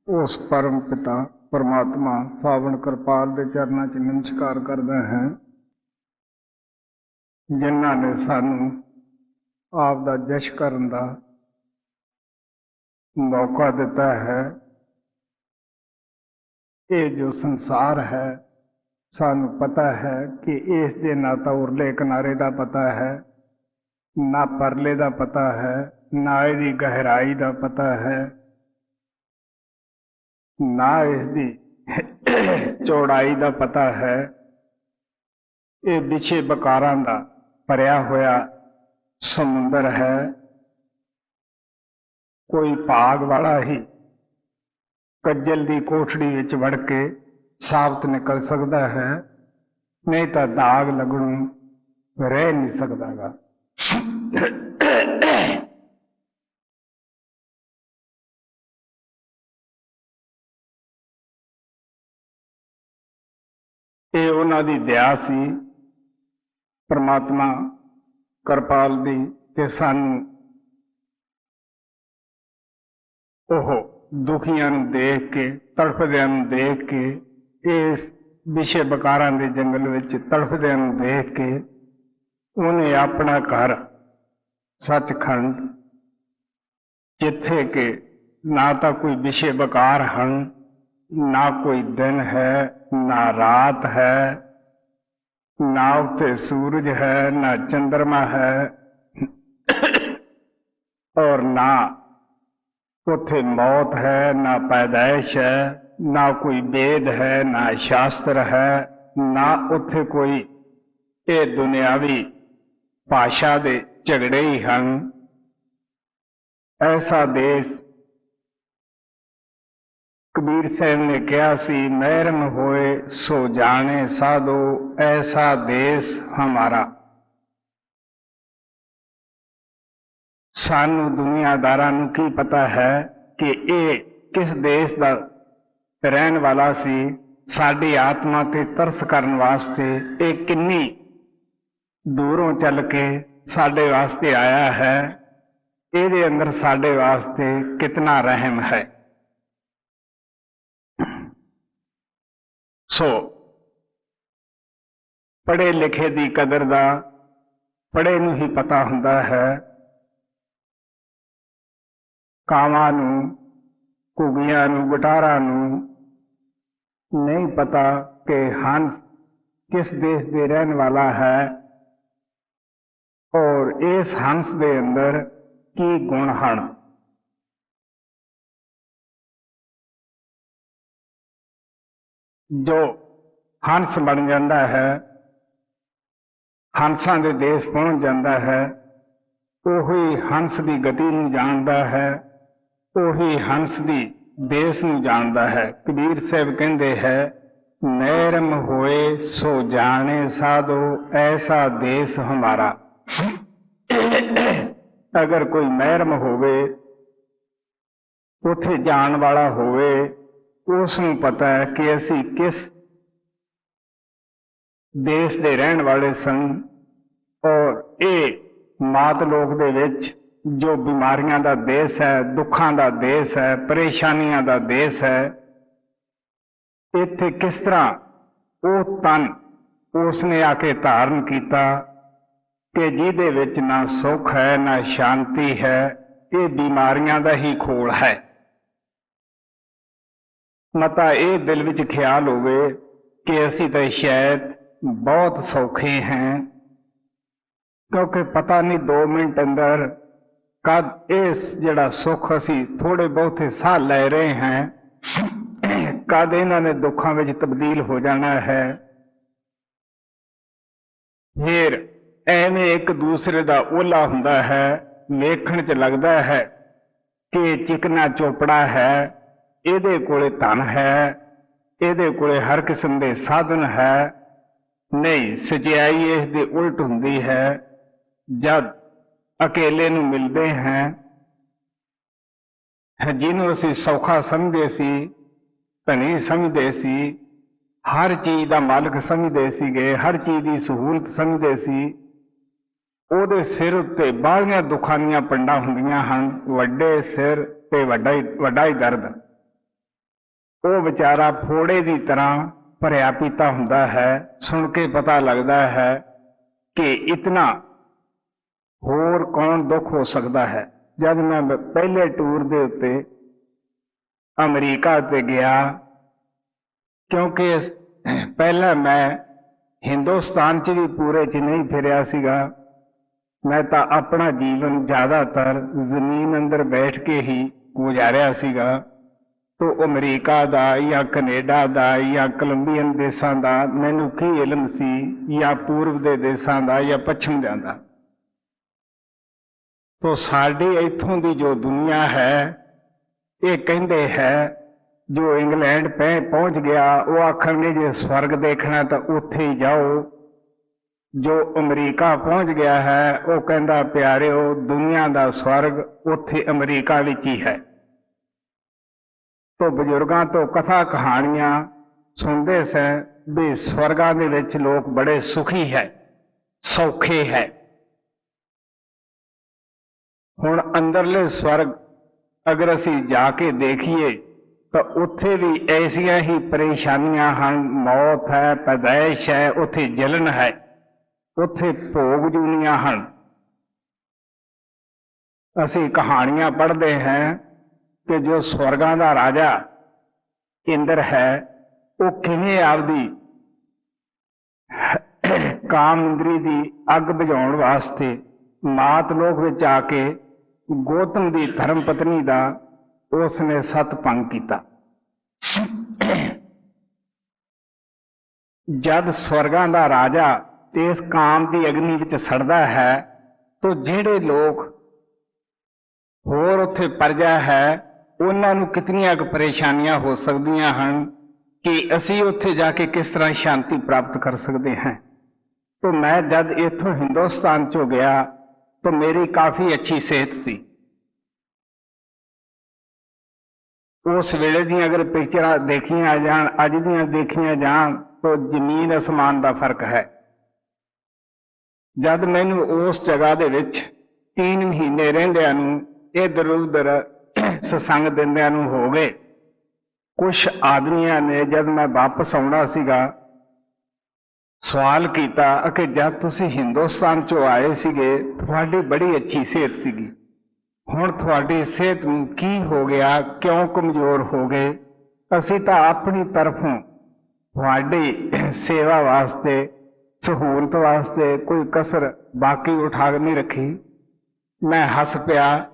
उस परम पिता परमात्मा सावन कृपाल के चरणों च नमस्कार करदा है, जिन्हां ने सानू आप दा जश करन दा मौका दिता है। ये जो संसार है, सानू पता है कि इस दे ना तो उरले किनारे का पता है, ना परले का पता है, ना इसकी गहराई का पता है, ना इसकी चौड़ाई का पता है। ये विछे बकारां दा भरिया होया समुंदर है। कोई भाग वाला ही कज्जल की कोठड़ी विच वड़ के साबित निकल सकता है, नहीं तो दाग लगनों रह नहीं सकता गा। ये उन्हां दी दया सी परमात्मा कृपाल दी ते सानू ओह दुखियां नूं देख के, तड़फदियां नूं देख के, इस विषे बकारां दे जंगल विच तड़फदियां नूं देख के उन्हें अपना घर सचखंड, जिथे के ना तो कोई विषे बकार हन, ना कोई दिन है, ना रात है, ना उत्थे सूरज है, ना चंद्रमा है, और ना उत्थे मौत है, ना पैदाइश है, ना कोई वेद है, ना शास्त्र है, ना उत्थे कोई ये दुनियावी भाषा दे झगड़े ही हन। ऐसा देश कबीर साहब ने कहा सी, महरम होए सो जाने साधो, ऐसा देश हमारा। सानू दुनियादारां नूं की पता है कि ये किस देश का रहन वाला सी। साडी आत्मा ते तरस करन वास्ते ये किन्नी दूरों चल के साडे वास्ते आया है। ਇਹਦੇ अंदर साडे वास्ते कितना रहम है। सो पढ़े लिखे की कदर दा पढ़े नूं ही पता हुंदा है। कावां नूं, घुगियां नूं, गटारां नूं नहीं पता कि हंस किस देश दे रहन वाला है और इस हंस दे अंदर की गुण हन। जो हंस बन जाता है, हंसां दे देश पहुंच जाता है, उही हंस की गति नूं जानदा है, उही हंस की देश नूं जानदा है। कबीर साहब कहंदे है, महरम होए सो जाने साधो, ऐसा देश हमारा। अगर कोई महरम होवे, उत्थे जान वाला होवे, उसनूं पता है कि असी किस देश दे रहन वाले सन। और ये मात लोक दे विच जो बीमारियां दा देश है, दुखां दा देश है, परेशानियां दा देश है, इत्थे किस तरह वो तन उसने आके धारण किया कि जिहदे विच ना सुख है, ना शांति है, ये बीमारियां दा ही खोल है। मता ये दिल विच ख्याल होवे कि असी तो शायद बहुत सौखे हैं, क्योंकि पता नहीं 2 मिनट अंदर कद इस जिहड़ा सुख असी थोड़े बहुते साह लै रहे हैं, कद इन्हां ने दुखां विच तब्दील हो जाना है। फिर एवें एक दूसरे का ओला हुंदा है, वेखण च लगदा है कि चिकना चोपड़ा है, इहदे कोले धन है, इहदे कोले हर किस्म के साधन है। नहीं, सच्चाई इस दे उल्ट हुंदी है। जद अकेले नूं मिलदे हैं, जिन्हों असीं सौखा समझदे सी, धनी समझदे सी, हर चीज़ का मालिक समझते सीगे, हर चीज़ की सहूलत समझते सी, ਉਹਦੇ सिर उत्ते बालियां दुखां दीयां पंडां हुंदियां हन। वड्डे सिर ते वड्डा ही दर्द। ਉਹ ਵਿਚਾਰਾ ਫੋੜੇ ਦੀ ਤਰ੍ਹਾਂ ਭਰਿਆ ਪੀਤਾ ਹੁੰਦਾ ਹੈ। ਸੁਣ ਕੇ ਪਤਾ ਲੱਗਦਾ ਹੈ ਕਿ ਇਤਨਾ ਹੋਰ ਕੌਣ ਦੁੱਖ ਹੋ ਸਕਦਾ ਹੈ। ਜਦ ਮੈਂ ਪਹਿਲੇ ਟੂਰ ਦੇ ਉੱਤੇ ਅਮਰੀਕਾ ਤੇ ਗਿਆ, ਕਿਉਂਕਿ ਪਹਿਲਾਂ ਮੈਂ ਹਿੰਦੁਸਤਾਨ 'ਚ ਵੀ ਪੂਰੇ 'ਚ ਨਹੀਂ ਫਿਰਿਆ ਸੀਗਾ। ਮੈਂ ਤਾਂ ਆਪਣਾ ਜੀਵਨ ਜ਼ਿਆਦਾਤਰ ਜ਼ਮੀਨ ਅੰਦਰ ਬੈਠ ਕੇ ਹੀ ਗੁਜ਼ਾਰਿਆ ਸੀਗਾ। ਤੋ ਅਮਰੀਕਾ ਦਾ ਜਾਂ ਕੈਨੇਡਾ ਦਾ ਜਾਂ ਕੋਲੰਬੀਅਨ ਦੇਸ਼ਾਂ ਦਾ ਮੈਨੂੰ ਕੀ ਇਲਮ ਸੀ, ਜਾਂ ਪੂਰਬ ਦੇ ਦੇਸ਼ਾਂ ਦਾ ਜਾਂ ਪੱਛਮ ਦਿਆਂ ਦਾ। ਤੋ ਸਾਡੀ ਇੱਥੋਂ ਦੀ ਜੋ ਦੁਨੀਆ ਹੈ, ਇਹ ਕਹਿੰਦੇ ਹੈ ਜੋ ਇੰਗਲੈਂਡ ਪਹੁੰਚ ਗਿਆ ਉਹ ਆਖਣਗੇ ਜੇ ਸਵਰਗ ਦੇਖਣਾ ਤਾਂ ਉੱਥੇ ਹੀ ਜਾਓ। ਜੋ ਅਮਰੀਕਾ ਪਹੁੰਚ ਗਿਆ ਹੈ ਉਹ ਕਹਿੰਦਾ ਪਿਆਰਿਓ ਦੁਨੀਆ ਦਾ ਸਵਰਗ ਉੱਥੇ ਅਮਰੀਕਾ ਵਿੱਚ ਹੀ ਹੈ। ਤੋ ਬਜ਼ੁਰਗਾਂ ਤੋਂ ਕਥਾ ਕਹਾਣੀਆਂ ਸੁਣਦੇ ਸੈਂ ਵੀ ਸਵਰਗਾਂ ਦੇ ਵਿੱਚ ਲੋਕ ਬੜੇ ਸੁਖੀ ਹੈ, ਸੌਖੇ ਹੈ। ਹੁਣ ਅੰਦਰਲੇ ਸਵਰਗ ਅਗਰ ਅਸੀਂ ਜਾ ਕੇ ਦੇਖੀਏ ਤਾਂ ਉੱਥੇ ਵੀ ਐਸੀਆਂ ਹੀ ਪਰੇਸ਼ਾਨੀਆਂ ਹਨ। ਮੌਤ ਹੈ, ਪੈਦਾਇਸ਼ ਹੈ, ਉੱਥੇ ਜਲਨ ਹੈ, ਉੱਥੇ ਭੋਗ ਜੂਨੀਆਂ ਹਨ। ਅਸੀਂ ਕਹਾਣੀਆਂ ਪੜ੍ਹਦੇ ਹਾਂ ਕਿ ਜੋ ਸਵਰਗਾਂ ਦਾ ਰਾਜਾ ਇੰਦਰ ਹੈ ਉਹ ਕਿਵੇਂ ਆਪਦੀ ਕਾਮ ਇੰਦਰੀ ਦੀ ਅੱਗ ਬੁਝਾਉਣ ਵਾਸਤੇ ਮਾਤ ਲੋਕ ਵਿੱਚ ਆ ਕੇ ਗੌਤਮ ਦੀ ਧਰਮ ਪਤਨੀ ਦਾ ਉਸ ਨੇ ਸਤ ਭੰਗ ਕੀਤਾ। ਜਦ ਸਵਰਗਾਂ ਦਾ ਰਾਜਾ ਇਸ ਕਾਮ ਦੀ ਅਗਨੀ ਵਿੱਚ ਸੜਦਾ ਹੈ ਤਾਂ ਜਿਹੜੇ ਲੋਕ ਹੋਰ ਉੱਥੇ ਪਰਜਾ ਹੈ ਉਹਨਾਂ ਨੂੰ ਕਿਤਨੀਆਂ ਕੁ ਪਰੇਸ਼ਾਨੀਆਂ ਹੋ ਸਕਦੀਆਂ ਹਨ ਕਿ ਅਸੀਂ ਉੱਥੇ ਜਾ ਕੇ ਕਿਸ ਤਰ੍ਹਾਂ ਸ਼ਾਂਤੀ ਪ੍ਰਾਪਤ ਕਰ ਸਕਦੇ ਹਾਂ। ਤਾਂ ਮੈਂ ਜਦ ਇੱਥੋਂ ਹਿੰਦੁਸਤਾਨ 'ਚੋਂ ਗਿਆ ਤਾਂ ਮੇਰੀ ਕਾਫੀ ਅੱਛੀ ਸਿਹਤ ਸੀ। ਉਸ ਵੇਲੇ ਦੀਆਂ ਅਗਰ ਪਿਕਚਰਾਂ ਦੇਖੀਆਂ ਜਾਣ, ਅੱਜ ਦੀਆਂ ਦੇਖੀਆਂ ਜਾਣ ਤਾਂ ਜ਼ਮੀਨ ਅਸਮਾਨ ਦਾ ਫਰਕ ਹੈ। ਜਦ ਮੈਨੂੰ ਉਸ ਜਗ੍ਹਾ ਦੇ ਵਿੱਚ 3 ਮਹੀਨੇ ਰਹਿੰਦਿਆਂ ਨੂੰ ਇੱਧਰ ਉੱਧਰ ਸਤਸੰਗ ਦਿੰਦਿਆਂ ਨੂੰ ਹੋ ਗਏ, ਕੁਛ ਆਦਮੀਆਂ ਨੇ ਜਦ ਮੈਂ ਵਾਪਸ ਆਉਣਾ ਸੀਗਾ ਸਵਾਲ ਕੀਤਾ ਕਿ ਜਦ ਤੁਸੀਂ ਹਿੰਦੁਸਤਾਨ 'ਚੋਂ ਆਏ ਸੀਗੇ ਤੁਹਾਡੀ ਬੜੀ ਅੱਛੀ ਸਿਹਤ ਸੀਗੀ, ਹੁਣ ਤੁਹਾਡੀ ਸਿਹਤ ਨੂੰ ਕੀ ਹੋ ਗਿਆ, ਕਿਉਂ ਕਮਜ਼ੋਰ ਹੋ ਗਏ? ਅਸੀਂ ਤਾਂ ਆਪਣੀ ਤਰਫੋਂ ਤੁਹਾਡੀ ਸੇਵਾ ਵਾਸਤੇ, ਸਹੂਲਤ ਵਾਸਤੇ ਕੋਈ ਕਸਰ ਬਾਕੀ ਉਠਾ ਨਹੀਂ ਰੱਖੀ। ਮੈਂ ਹੱਸ ਪਿਆ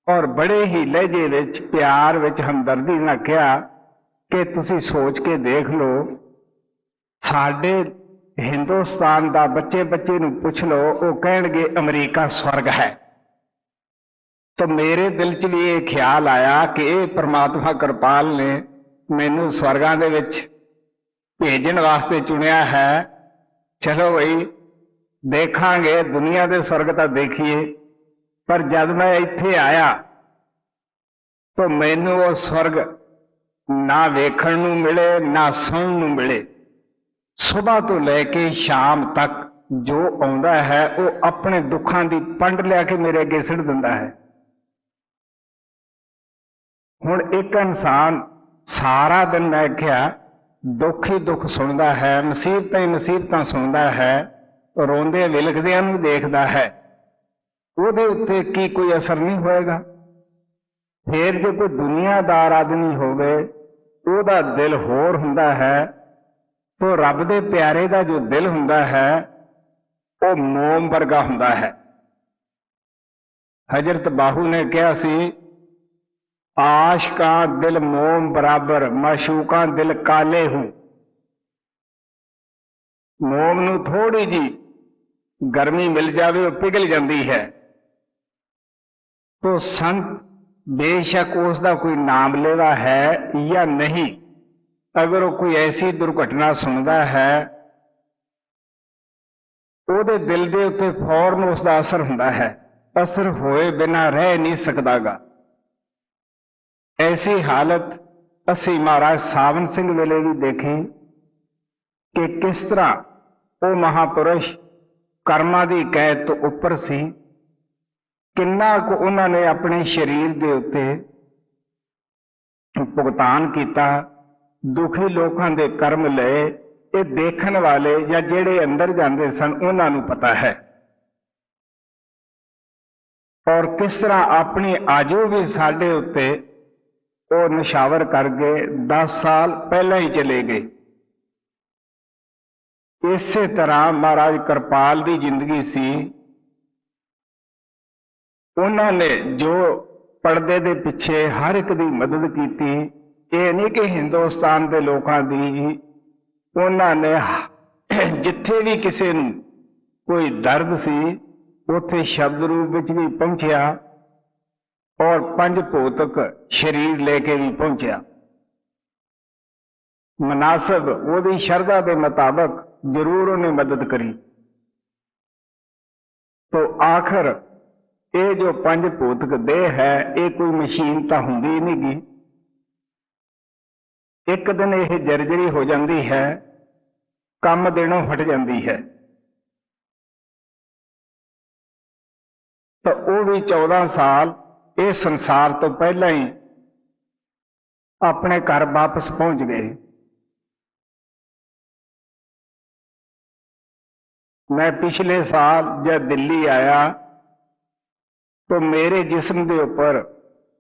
ਔਰ ਬੜੇ ਹੀ ਲਹਿਜੇ ਵਿੱਚ, ਪਿਆਰ ਵਿੱਚ, ਹਮਦਰਦੀ ਨਾਲ ਕਿਹਾ ਕਿ ਤੁਸੀਂ ਸੋਚ ਕੇ ਦੇਖ ਲਓ, ਸਾਡੇ ਹਿੰਦੁਸਤਾਨ ਦਾ ਬੱਚੇ ਨੂੰ ਪੁੱਛ ਲਓ, ਉਹ ਕਹਿਣਗੇ ਅਮਰੀਕਾ ਸਵਰਗ ਹੈ। ਤਾਂ ਮੇਰੇ ਦਿਲ 'ਚ ਵੀ ਇਹ ਖਿਆਲ ਆਇਆ ਕਿ ਇਹ ਪ੍ਰਮਾਤਮਾ ਕਿਰਪਾਲ ਨੇ ਮੈਨੂੰ ਸਵਰਗਾਂ ਦੇ ਵਿੱਚ ਭੇਜਣ ਵਾਸਤੇ ਚੁਣਿਆ ਹੈ। ਚਲੋ ਬਈ ਦੇਖਾਂਗੇ, ਦੁਨੀਆ ਦੇ ਸਵਰਗ ਤਾਂ ਦੇਖੀਏ। ਪਰ ਜਦ ਮੈਂ ਇੱਥੇ ਆਇਆ ਤਾਂ ਮੈਨੂੰ ਉਹ ਸਵਰਗ ਨਾ ਵੇਖਣ ਨੂੰ ਮਿਲੇ, ਨਾ ਸੁਣਨ ਨੂੰ ਮਿਲੇ। ਸੁਬਾਹ ਤੋਂ ਲੈ ਕੇ ਸ਼ਾਮ ਤੱਕ ਜੋ ਆਉਂਦਾ ਹੈ ਉਹ ਆਪਣੇ ਦੁੱਖਾਂ ਦੀ ਪੰਡ ਲਿਆ ਕੇ ਮੇਰੇ ਅੱਗੇ ਸਿੱਟ ਦਿੰਦਾ ਹੈ। ਹੁਣ ਇੱਕ ਇਨਸਾਨ ਸਾਰਾ ਦਿਨ ਮੈਂ ਕਿਹਾ ਦੁੱਖ ਹੀ ਦੁੱਖ ਸੁਣਦਾ ਹੈ, ਮੁਸੀਬਤਾਂ ਹੀ ਮੁਸੀਬਤਾਂ ਸੁਣਦਾ ਹੈ, ਰੋਂਦੇ ਵਿਲਕਦਿਆਂ ਨੂੰ ਦੇਖਦਾ ਹੈ, ਉਹਦੇ ਉੱਤੇ ਕੀ ਕੋਈ ਅਸਰ ਨਹੀਂ ਹੋਏਗਾ? ਫਿਰ ਜੇ ਕੋਈ ਦੁਨੀਆਦਾਰ ਆਦਮੀ ਹੋਵੇ ਉਹਦਾ ਦਿਲ ਹੋਰ ਹੁੰਦਾ ਹੈ, ਤਾਂ ਰੱਬ ਦੇ ਪਿਆਰੇ ਦਾ ਜੋ ਦਿਲ ਹੁੰਦਾ ਹੈ ਉਹ ਮੋਮ ਵਰਗਾ ਹੁੰਦਾ ਹੈ। ਹਜ਼ਰਤ ਬਾਹੂ ਨੇ ਕਿਹਾ ਸੀ, ਆਸ਼ਕਾਂ ਦਿਲ ਮੋਮ ਬਰਾਬਰ, ਮਾਸ਼ੂਕਾਂ ਦਿਲ ਕਾਲੇ ਹੂੰ। ਮੋਮ ਨੂੰ ਥੋੜੀ ਜੀ ਗਰਮੀ ਮਿਲ ਜਾਵੇ ਉਹ ਪਿਘਲ ਜਾਂਦੀ ਹੈ। तो संत बेशक उसका कोई नाम लेवा है या नहीं, अगर वो कोई ऐसी दुर्घटना सुनता है ਉਹਦੇ दिल के उत्ते फौरन उसका असर ਹੁੰਦਾ है, असर होए बिना रह नहीं सकता गा। ऐसी हालत असी महाराज सावन सिंह वेले भी देखी कि किस तरह वो महापुरुष कर्मां दी कैद तो उपर सी, किन्ना को उन्होंने अपने शरीर के उत्ते भुगतान किया, दुखी लोगों के कर्म लए, ये देखण वाले या जेड़े अंदर जाते सन उन्हां नूं पता है। और किस तरह अपनी आजू भी साडे उत्ते वो निशावर कर गए, 10 साल पहला ही चले गए। इसे तरह महाराज कृपाल की जिंदगी सी, उन्होंने जो पर्दे के पिछे हर एक की मदद की। ये नहीं कि हिंदुस्तान के लोगों की, उन्होंने जिथे भी किसी नूं कोई दर्द सी उथे शब्द रूप विच भी पहुंचा और पंज भौतिक शरीर लेके भी पहुंचा। मुनासिब ओदी शरधा के मुताबिक जरूर उन्हें मदद करी। तो आखिर ये जो पंज भौतिक देह है, ये कोई मशीन तो हुंदी ही नहीं गी। एक दिन यह जर्जरी हो जाती है, काम देनों हट जाती है। तो वो भी 14 साल इस संसार तो पहला ही अपने घर वापस पहुंच गए। मैं पिछले साल जब दिल्ली आया तो मेरे जिस्म के ऊपर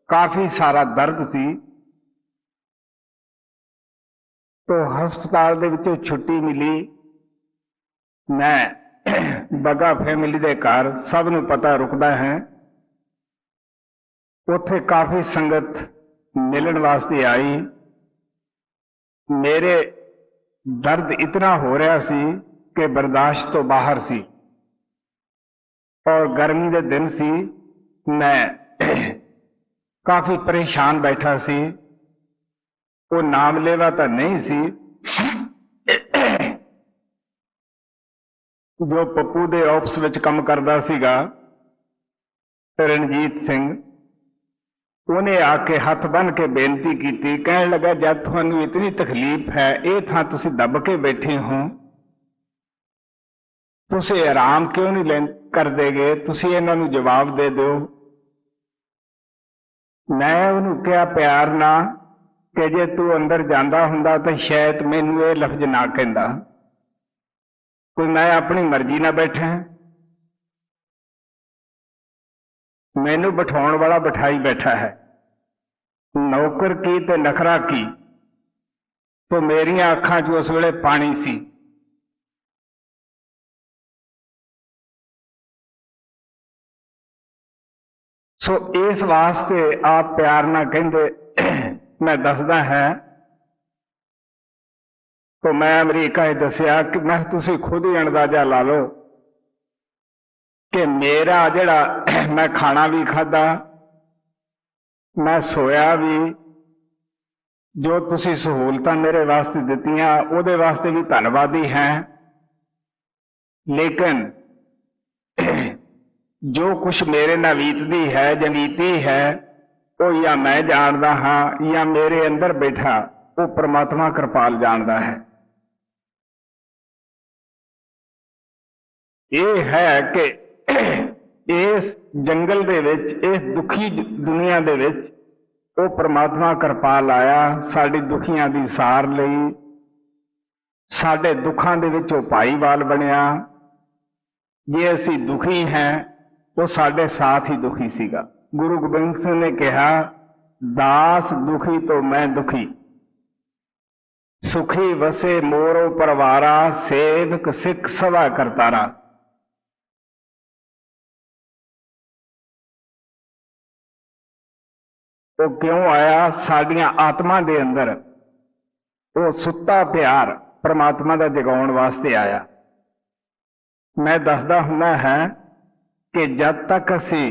काफी सारा दर्द सी, तो हस्पताल दे विचों छुट्टी मिली। मैं बगा फैमिली के घर, सब नूं पता रुकदा है, उत्थे काफी संगत मिलन वास्ते आई। मेरे दर्द इतना हो रहा सी कि बर्दाश्त तो बाहर सी, और गर्मी के दिन सी, मैं काफी परेशान बैठा सी। वो नाम लेवा तो नहीं सी जो पप्पू दे ऑफिस विच काम करदा सीगा, रणजीत सिंह, उन्हें आके हाथ बन के बेनती की, कहने लगा जब थानू इतनी तकलीफ है, ये थां तुसीं दब के बैठे हो, तुसीं आराम क्यों नहीं कर देगे, तुसीं इन्हां नूं जवाब दे दो। मैं उन्होंने कहा प्यार ना कि जे तू अंदर जांदा हुंदा तो शायद मैनू ये लफ्ज ना कहंदा, कोई मैं अपनी मर्जी ना बैठा, मैनू बिठाउण वाला बिठाई बैठा है, नौकर की ते नखरा की। तो मेरिया अखां च उस वेले पानी सी। सो इस वास्ते आप प्यार ना कहंदे मैं दसदा है। तो मैं अमरीका दसिया कि मैं तुसीं खुद ही अंदाजा ला लो कि मेरा जिहड़ा मैं खाना भी खादा, मैं सोया भी, जो तुसीं सहूलतां मेरे वास्ते दित्तियां उहदे वास्ते भी धन्नवादी हैं। लेकिन जो कुछ मेरे नाल बीतदी है जां बीती है, वो या मैं जानदा हाँ या मेरे अंदर बैठा वो परमात्मा कृपाल जानदा है। ये है कि इस जंगल दे विच, इस दुखी दुनिया दे विच वो परमात्मा कृपाल आया साडी दुखियां दी सार लई, साडे दुखां दे विच वो भाईवाल बनिया। जे असीं दुखी हैं वो साडे साथ ही दुखी सीगा। गुरु गोबिंद सिंह ने कहा, दास दुखी तो मैं दुखी, सुखी वसे मोरो परवारा, सेवक सिख सवा करतारा। वो क्यों आया? साडियां आत्मा दे अंदर वो सुत्ता प्यार परमात्मा का जगाउण वास्ते आया। मैं दसदा हुंदा है कि जब तक असी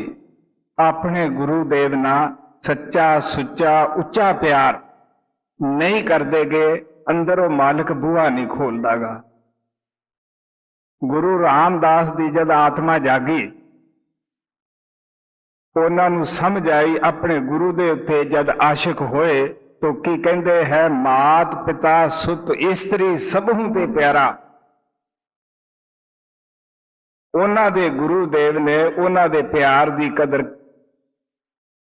अपने गुरुदेव नाल सच्चा सुच्चा उच्चा प्यार नहीं कर देगे, अंदर वो मालिक बूहा नहीं खोलदागा। गुरु रामदास दी जद आत्मा जागी, उन्होंने समझ आई अपने गुरु दे उत्ते जद आशिक होए तो की कहते हैं, मात पिता सुत इस्त्री सबहू ते प्यारा। उन्हां दे गुरुदेव ने उन्हां दे प्यार की कदर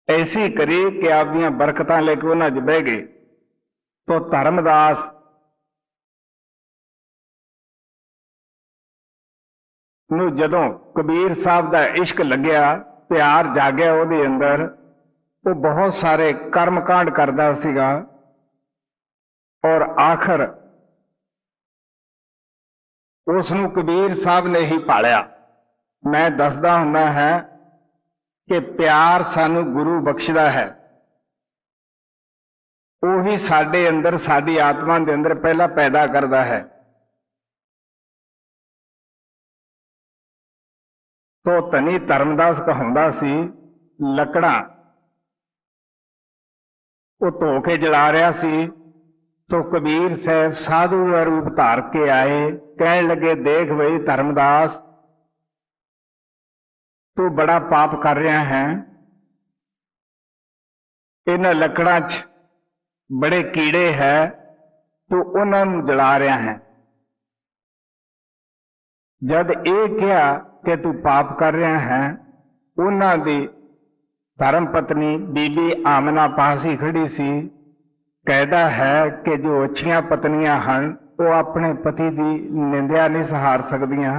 ऐसी करी कि आपदियां बरकतां लेके उन्हां 'च बह गए। तो धर्मदास ਨੂੰ ਜਦੋਂ ਕਬੀਰ ਸਾਹਿਬ ਦਾ ਇਸ਼ਕ ਲੱਗਿਆ, ਪਿਆਰ ਜਾਗਿਆ ਉਹਦੇ ਅੰਦਰ, ਉਹ ਬਹੁਤ ਸਾਰੇ ਕਰਮ ਕਾਂਡ ਕਰਦਾ ਸੀਗਾ ਔਰ ਆਖਰ ਉਸ ਨੂੰ ਕਬੀਰ ਸਾਹਿਬ ਨੇ ਹੀ ਪਾਲਿਆ। ਮੈਂ ਦੱਸਦਾ ਹੁੰਦਾ ਹੈ ਕਿ ਪਿਆਰ ਸਾਨੂੰ ਗੁਰੂ ਬਖਸ਼ਦਾ ਹੈ, ਉਹੀ ਸਾਡੇ ਅੰਦਰ, ਸਾਡੀ ਆਤਮਾ ਦੇ ਅੰਦਰ ਪਹਿਲਾਂ ਪੈਦਾ ਕਰਦਾ ਹੈ। ਤੋ ਧਨੀ ਧਰਮਦਾਸ ਕਹਾਉਂਦਾ ਸੀ, ਲੱਕੜਾਂ ਉਹ ਧੋ ਕੇ ਜਲਾ ਰਿਹਾ ਸੀ। तो कबीर साहब साधु का रूप धार के आए, कहने लगे, देख भाई धर्मदास, तू बड़ा पाप कर रहा है, इन्हां लकड़ां च बड़े कीड़े है, तू उन्हां नूं जला रहा है। जद ये कहा कि तू पाप कर रहा है, उन्हां दी धर्म पत्नी बीबी आमना पास ही खड़ी सी। कहता है कि जो अच्छियां पत्नियां हैं वो अपने पति की निंदिया नहीं सहार सकदियां।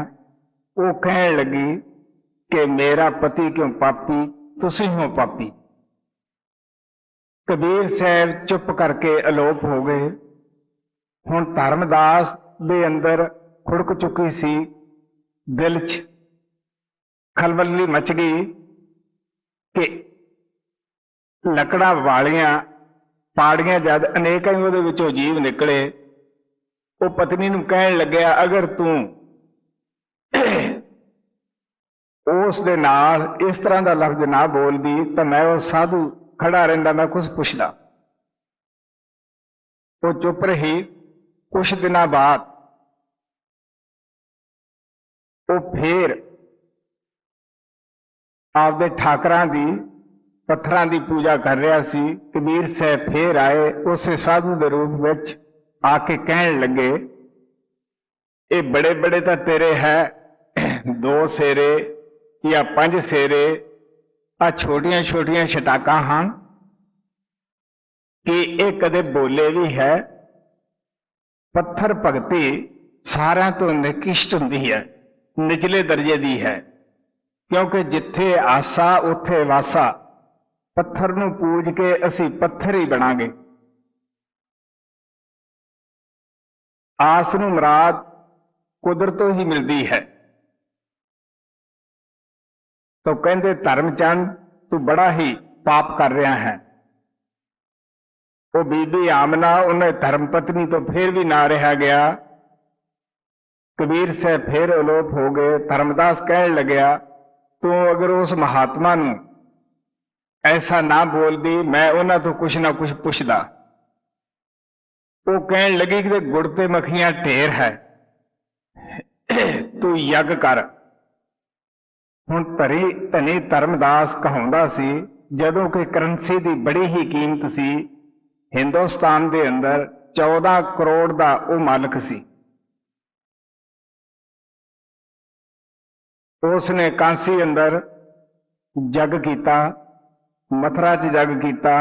वो कहने लगी कि मेरा पति क्यों पापी, तुसी हो पापी। कबीर साहब चुप करके अलोप हो गए। हुण धर्मदास दे अंदर खुड़क चुकी सी, दिल च खलबली मच गई कि लकड़ा वालियां पाड़ियां जद अनेक ही ਉਹਦੇ ਵਿੱਚੋਂ जीव निकले। वो पत्नी ਨੂੰ ਕਹਿਣ ਲੱਗਿਆ, अगर तू ਉਸ ਦੇ ਨਾਲ इस तरह का लफ्ज ना बोलदी तो मैं वो साधु खड़ा रहंदा, मैं कुछ पुछदा। वो चुप रही। कुछ दिनों बाद वो फिर आपदे ठाकरां दी पत्थरां दी पूजा कर रहा सी। कबीर साहब फिर आए, उस साधु के रूप में आके कहन लगे, ये बड़े बड़े तो तेरे है 2 सेरे या 5 सेरे, आ छोटियां छोटियां छटाकां हैं कि ये कदे बोले भी है। पत्थर भगती सारियां तो निकृष्ट हुंदी है, निचले दर्जे दी है, क्योंकि जिथे आसा उथे वासा। पत्थर नूं पूज के असी पत्थर ही बनांगे। आस नूं मुराद कुदरतों ही मिलती है। तो कहंदे, धर्मचंद तू बड़ा ही पाप कर रहा है। वो बीबी आमना उन्हें धर्मपत्नी तो फिर भी ना रहा गया। कबीर साहब फिर अलोप हो गए। धर्मदास कहने लग्या, तू अगर उस महात्मा नूं ऐसा ना बोलदी, मैं उन्हां तो कुछ ना कुछ पुछदा। वो कहन लगी कि गुड़ ते मक्खियां ढेर है, तू यज्ञ कर। हुण धनी धर्मदास कहाउंदा सी, जदों कि करंसी की बड़ी ही कीमत सी। हिंदुस्तान के अंदर 14 करोड़ का वो मालक सी। उसने कांसी अंदर जग किया, मथुरा च जग किया।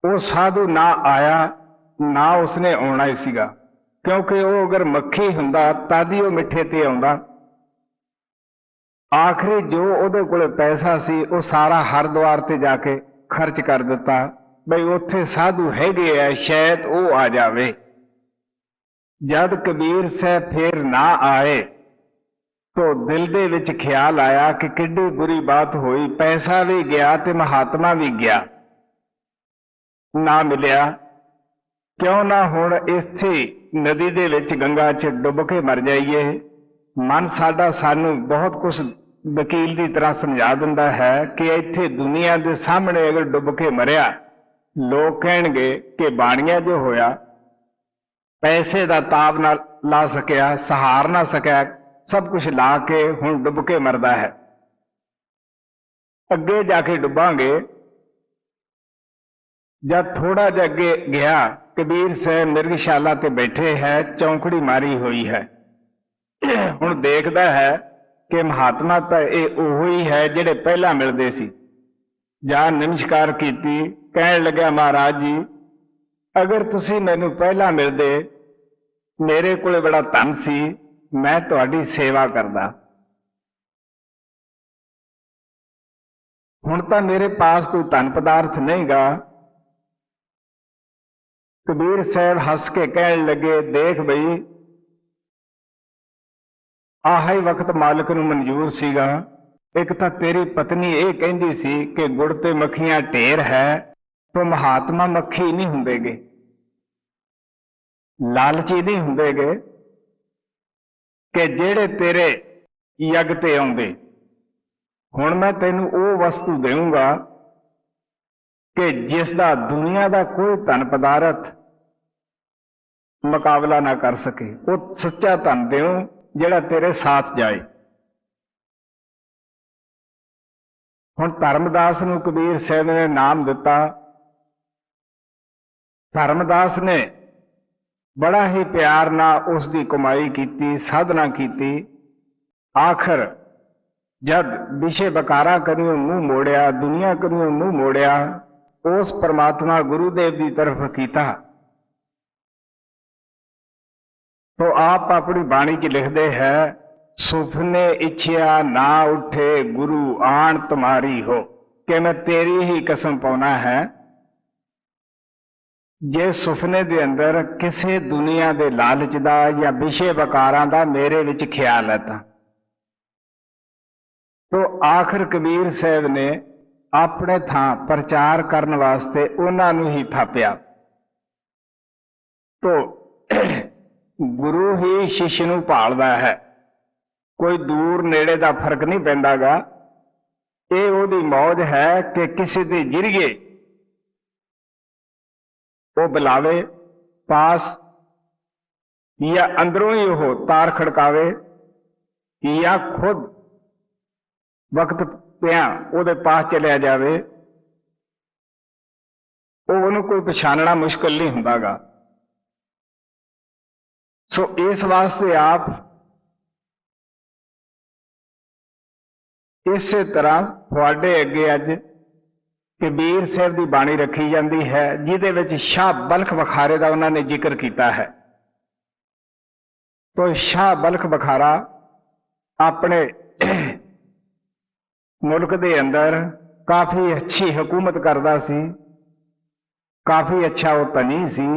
वो साधु ना आया, ना उसने आना ही सीगा, क्योंकि वो अगर मक्खी हुंदा तद ही वो मिठे ते आउंदा। आखिरी जो उहदे कोले पैसा सी वो सारा हरिद्वार ते जाके खर्च कर दिता, बई उत्थे साधु हैगे है, शायद वो आ जावे। जद कबीर साहब फिर ना आए तो दिल दे विच ख्याल आया कि किड्डी बुरी बात हुई, पैसा भी गया ते महात्मा भी गया, ना मिलिया। क्यों ना हुण इत्थे नदी दे विच गंगा च डुब के मर जाइए। मन साडा सानू बहुत कुछ वकील की तरह समझा दिंदा है कि इत्थे दुनिया के सामने अगर डुब के मरिया, लोग कहणगे कि बाणिया जो होया पैसे का ताब ना ला सकिया, सहार ना सकिया, सब कुछ ला के हुण डुब के मरदा है। अगे जाके डुबांगे। जब थोड़ा जिहा अगे गया, कबीर साहब मिर्गशाला ते बैठे है, चौंकड़ी मारी हुई है। हुण देखदा है कि महात्मा तो ये ही है जिहड़े पहला मिलते सी। जा नमस्कार की, कहन लग्या महाराज जी अगर तुसी मैनू पहला मिलदे, मेरे कोले बड़ा धन सी, मैं तुहाडी सेवा करदा। हुण तां मेरे पास कोई धन पदार्थ नहीं गा। कबीर साहब हस के कहन लगे, देख बई आह ही वक्त मालिक नूं मंजूर सीगा। एक तां तेरी पत्नी ये कहंदी सी कि गुड़ ते मक्खियां ढेर है, तो महात्मा मक्खी नहीं हुंदेगे, लालची नहीं हुंदेगे कि जेड़े तेरे यग ते आउंदे। हुण मैं तैनूं वो वस्तु देऊंगा कि जिसदा दुनिया का कोई धन पदार्थ मुकाबला ना कर सके। वो सच्चा धन देऊं जिहड़ा तेरे साथ जाए। हुण धर्मदास नूं कबीर साहब ने नाम दिता। धर्मदास ने बड़ा ही प्यार नाल उसकी कमाई की, साधना की। आखिर जद विषय बकारा करियों मुंह मोड़िया, दुनिया करियों मुंह मोड़िया, उस परमात्मा गुरुदेव की तरफ कीता। तो आप अपनी बाणी च लिखते हैं, सुफने इच्छिया ना उठे गुरु आन तुम्हारी हो, कि मैं तेरी ही कसम पाउना है जे सुफने दे अंदर किसी दुनिया के लालच का या विषय वकारां दा मेरे विच ख्याल है। तो आखिर कबीर साहब ने अपने थां प्रचार करने वास्ते उन्हां नूं ही थापिया। तो गुरु ही शिष्य नूं भालदा है, कोई दूर नेड़े का फर्क नहीं पैंदागा। ये उहदी मौज है कि किसी के जरिए वो बुलावे पास, या अंदरों ही वो तार खड़कावे, या खुद वक्त पिया उहदे पास चलिया जावे। उहनूं कोई पछाणना मुश्किल नहीं हुंदागा। सो इस वास्ते आप इस तरह तुहाडे अगे अज कबीर साहब की बाणी रखी जाती है, जिहदे विच शाह बलख बखारे का उन्होंने जिक्र किया है। तो शाह बलख बखारा अपने मुल्क के अंदर काफ़ी अच्छी हुकूमत करता सी, काफ़ी अच्छा वो धनी सी।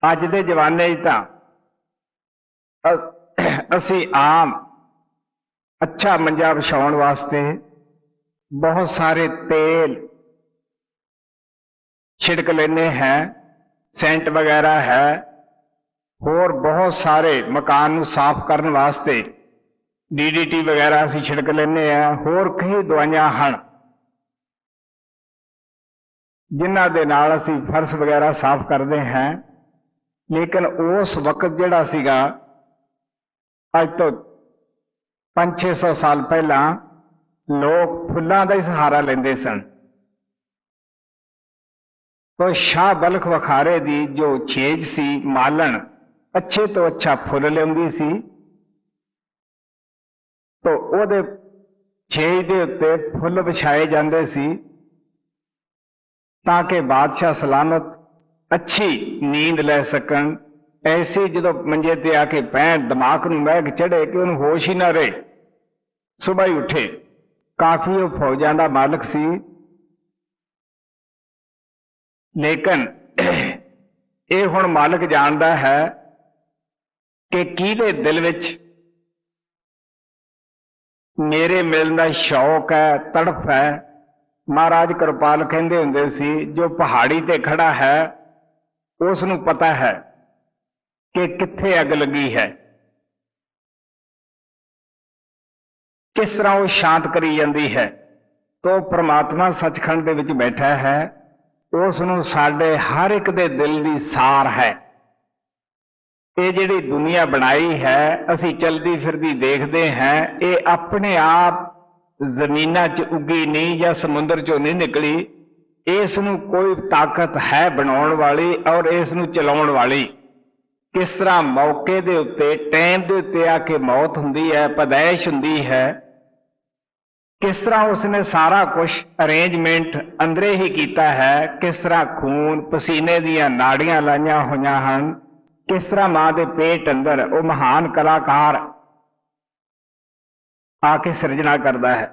अज के जमाने तां असी आम अच्छा मंजा विछाउण वास्ते बहुत सारे तेल छिड़क लेने हैं, सेंट वगैरह है, होर बहुत सारे मकान नूं साफ करने वास्ते DDT वगैरह असी छिड़क लेने हैं, होर कई दवाइयां हैं जिन्हां दे नाल असी फर्श वगैरह साफ करते हैं। लेकिन उस वक्त जिहड़ा सीगा अज तो 500-600 साल पहला लोग फुल्लां दा ही सहारा लेंदे सन। तो शाह बलख बखारे दी जो छेज सी, मालन अच्छे तो अच्छा फुल लिआउंदी सी। तो ਉਹਦੇ छेज ਦੇ ਉੱਤੇ फुल विछाए जाते सी ताकि बादशाह सलामत अच्छी नींद लै सकन। ऐसे जो मंजे ते आके पैण दिमाग नूं महक चढ़े कि उन्हें होश ही ना रहे, सुबह ही उठे। काफ़ी वो फौजां दा मालिक सी। लेकिन ये हुण मालिक जानदा है कि किहदे दिल विच मेरे मिलण का शौक है, तड़फ है। महाराज कृपाल कहते हुंदे सी, जो पहाड़ी ते खड़ा है उस नूं पता है कि कित्थे अग लगी है, किस तरह वो शांत करी जाती है। तो परमात्मा सचखंड दे विच बैठा है, उस नूं साडे हर एक दे दिल दी सार है। ये जिहड़ी दुनिया बनाई है, असी चलती फिरती देखते हैं, ये अपने आप जमीनां च उगी नहीं या समुद्र चों नहीं निकली। इस नूं कोई ताकत है बनाउण वाली और इस नूं चलाउण वाली। किस तरह मौके दे उत्ते टाइम दे उत्ते आके मौत हुंदी है, पैदाइश हुंदी है, किस तरह उसने सारा कुछ अरेंजमेंट अंदरे ही किया है, किस तरह खून पसीने दियां नाड़ियां लाइयां होइयां हन, किस तरह मां दे पेट अंदर वो महान कलाकार आके सिरजना करता है।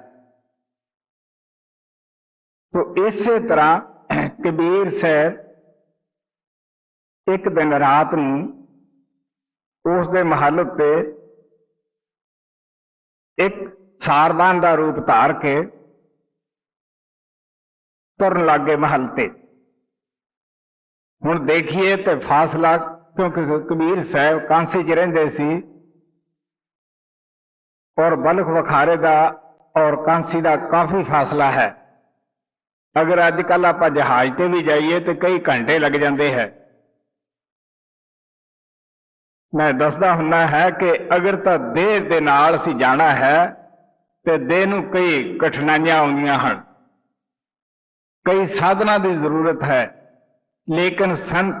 तो इसे तरह कबीर साहब एक दिन रात नूं उस दे महल उत्ते एक सारवान का रूप धार के तुरन लग गए महल ते। हुण देखिए तो फासला, क्योंकि कबीर साहब कांसी च रहिंदे सी और बलख बखारे का और कांसी का काफी फासला है। अगर अजकल आप जहाज ते भी जाइए तो कई घंटे लग जाते हैं। मैं दसदा हुन्ना है कि अगर तो देह दे नाल असीं जाना है तो देह नूं कई कठिनाइयां आउंदियां हन, कई साधना की जरूरत है। लेकिन संत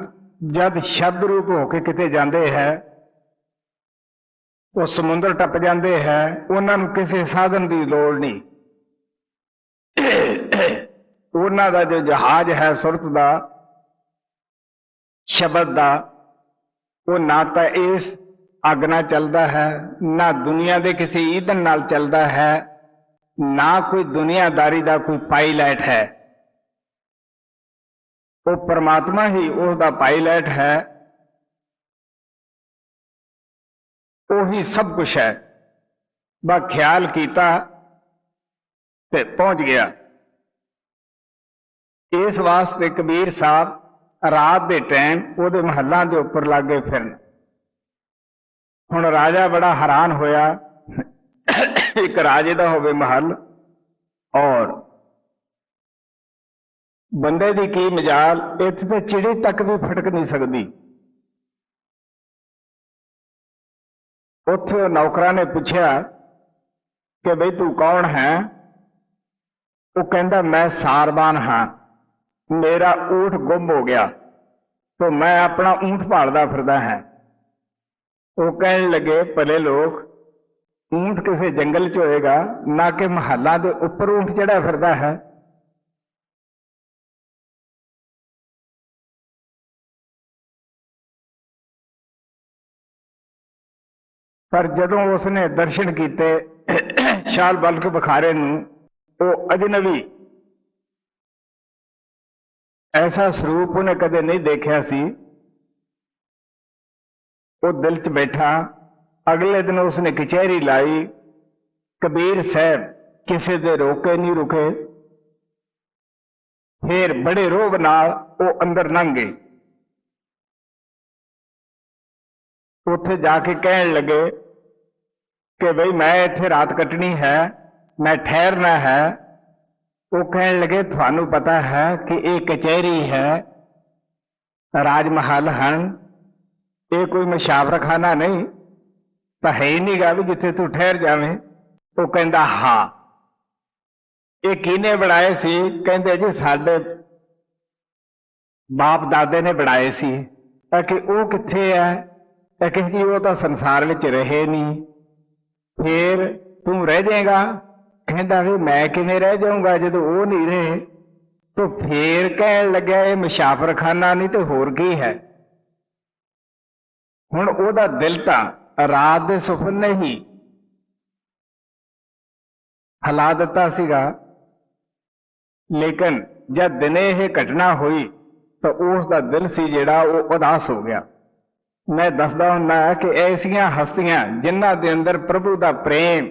जब शब्द रूप होकर किते जाते हैं, वो समुद्र टप जाते हैं, उन्होंने किसी साधन की लोड़ नहीं। उन्हों का जो जहाज है सुरत का, शब्द का, वो ना तो इस अग नाल चलता है, ना दुनिया के किसी ईंधन नाल चलता है, ना कोई दुनियादारी का कोई पायलट है। वो परमात्मा ही उसका पायलट है, वही सब कुछ है। बस ख्याल किया ते पहुंच गया। इस वास्ते कबीर साहब रात के टाइम वो महलों के उपर लग गए फिरन। हुण राजा बड़ा हैरान होया, एक राजे का होवे महल और बंदे की की मजाल, इत्थे तो चिड़ी तक भी फटक नहीं सकती। उत्थे नौकरा ने पूछा कि बई तू कौन है? वो कहता मैं सारवान हाँ, मेरा ऊँट गुम हो गया तो मैं अपना ऊँट भालदा फिरदा है। वो कहने लगे भले लोग, ऊँट किसी जंगल च होएगा, ना कि महलों के उपर ऊँट चढ़ा फिरदा है। पर जदों उसने दर्शन किए शाल बलख बखारे नूं, वो अजनबी ऐसा स्वरूप उन्हें कदे नहीं देखा सी। वो दिल च बैठा। अगले दिन उसने कचहरी लाई। कबीर साहब किसी दे रोके नहीं रुके, फिर बड़े रोब नाल वो अंदर लंघ गए। उत्थे जाके कहन लगे कि बई मैं इत्थे रात कटनी है, मैं ठहरना है। वो कहन लगे थानू पता है कि ये कचहरी है, राजमहल हैं, ये कोई मशावरखाना नहीं, तो है ही नहीं गा भी जिथे तू ठहर जावे। वो कहता हाँ। ये किने बनाए सी? कहते जी साडे बाप दादे ने बनाए सी। कि वो किथे है? कि जी वो तो संसार में रहे नहीं, फिर तू रह जाएगा। कहता भी मैं किवें रह जाऊंगा जब वो नहीं रहे। तो फिर कहन लग्या ये मुसाफरखाना नहीं तो होर की है। हुण ओदा दिल तां रात दे सुपने ही हिला दिता सीगा, लेकिन जब दिने यह घटना हुई तो उसका दिल सी जिहड़ा वो उदास हो गया। मैं दसदा हुन्ना कि ऐसियां हस्तियां जिन्हां दे अंदर प्रभु का प्रेम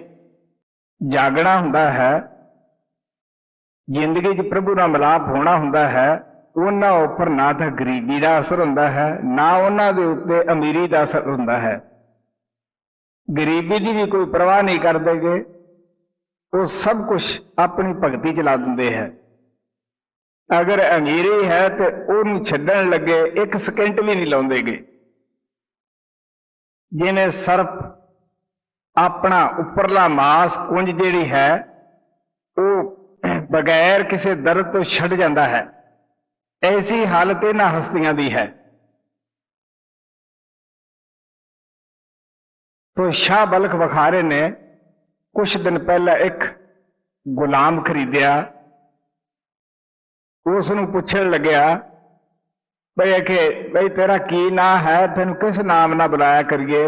जागना हुंदा है, जिंदगी च प्रभु नाल मिलाप होना हुंदा है, उन्हां उपर ना तो गरीबी का असर हुंदा है, ना उन्हां दे उत्ते अमीरी का असर हुंदा है। गरीबी की भी कोई परवाह नहीं करते, वो सब कुछ अपनी भगती चला देंदे है। अगर अमीरी है तो उन्हें छड्डण लगे एक सेकंड भी नहीं लाउंदे गे। जिन्हें सर्प अपना उपरला मास कुंज जिहड़ी है वो बगैर किसी दर्द तो छड़ जाता है, ऐसी हालत इन्हां हस्तियां दी है। तो शाह बलख बखारे ने कुछ दिन पहले एक गुलाम खरीदिया। उसनों पूछण लग्या बई तेरा की नाम है, तेन किस नाम ना बुलाया करिए।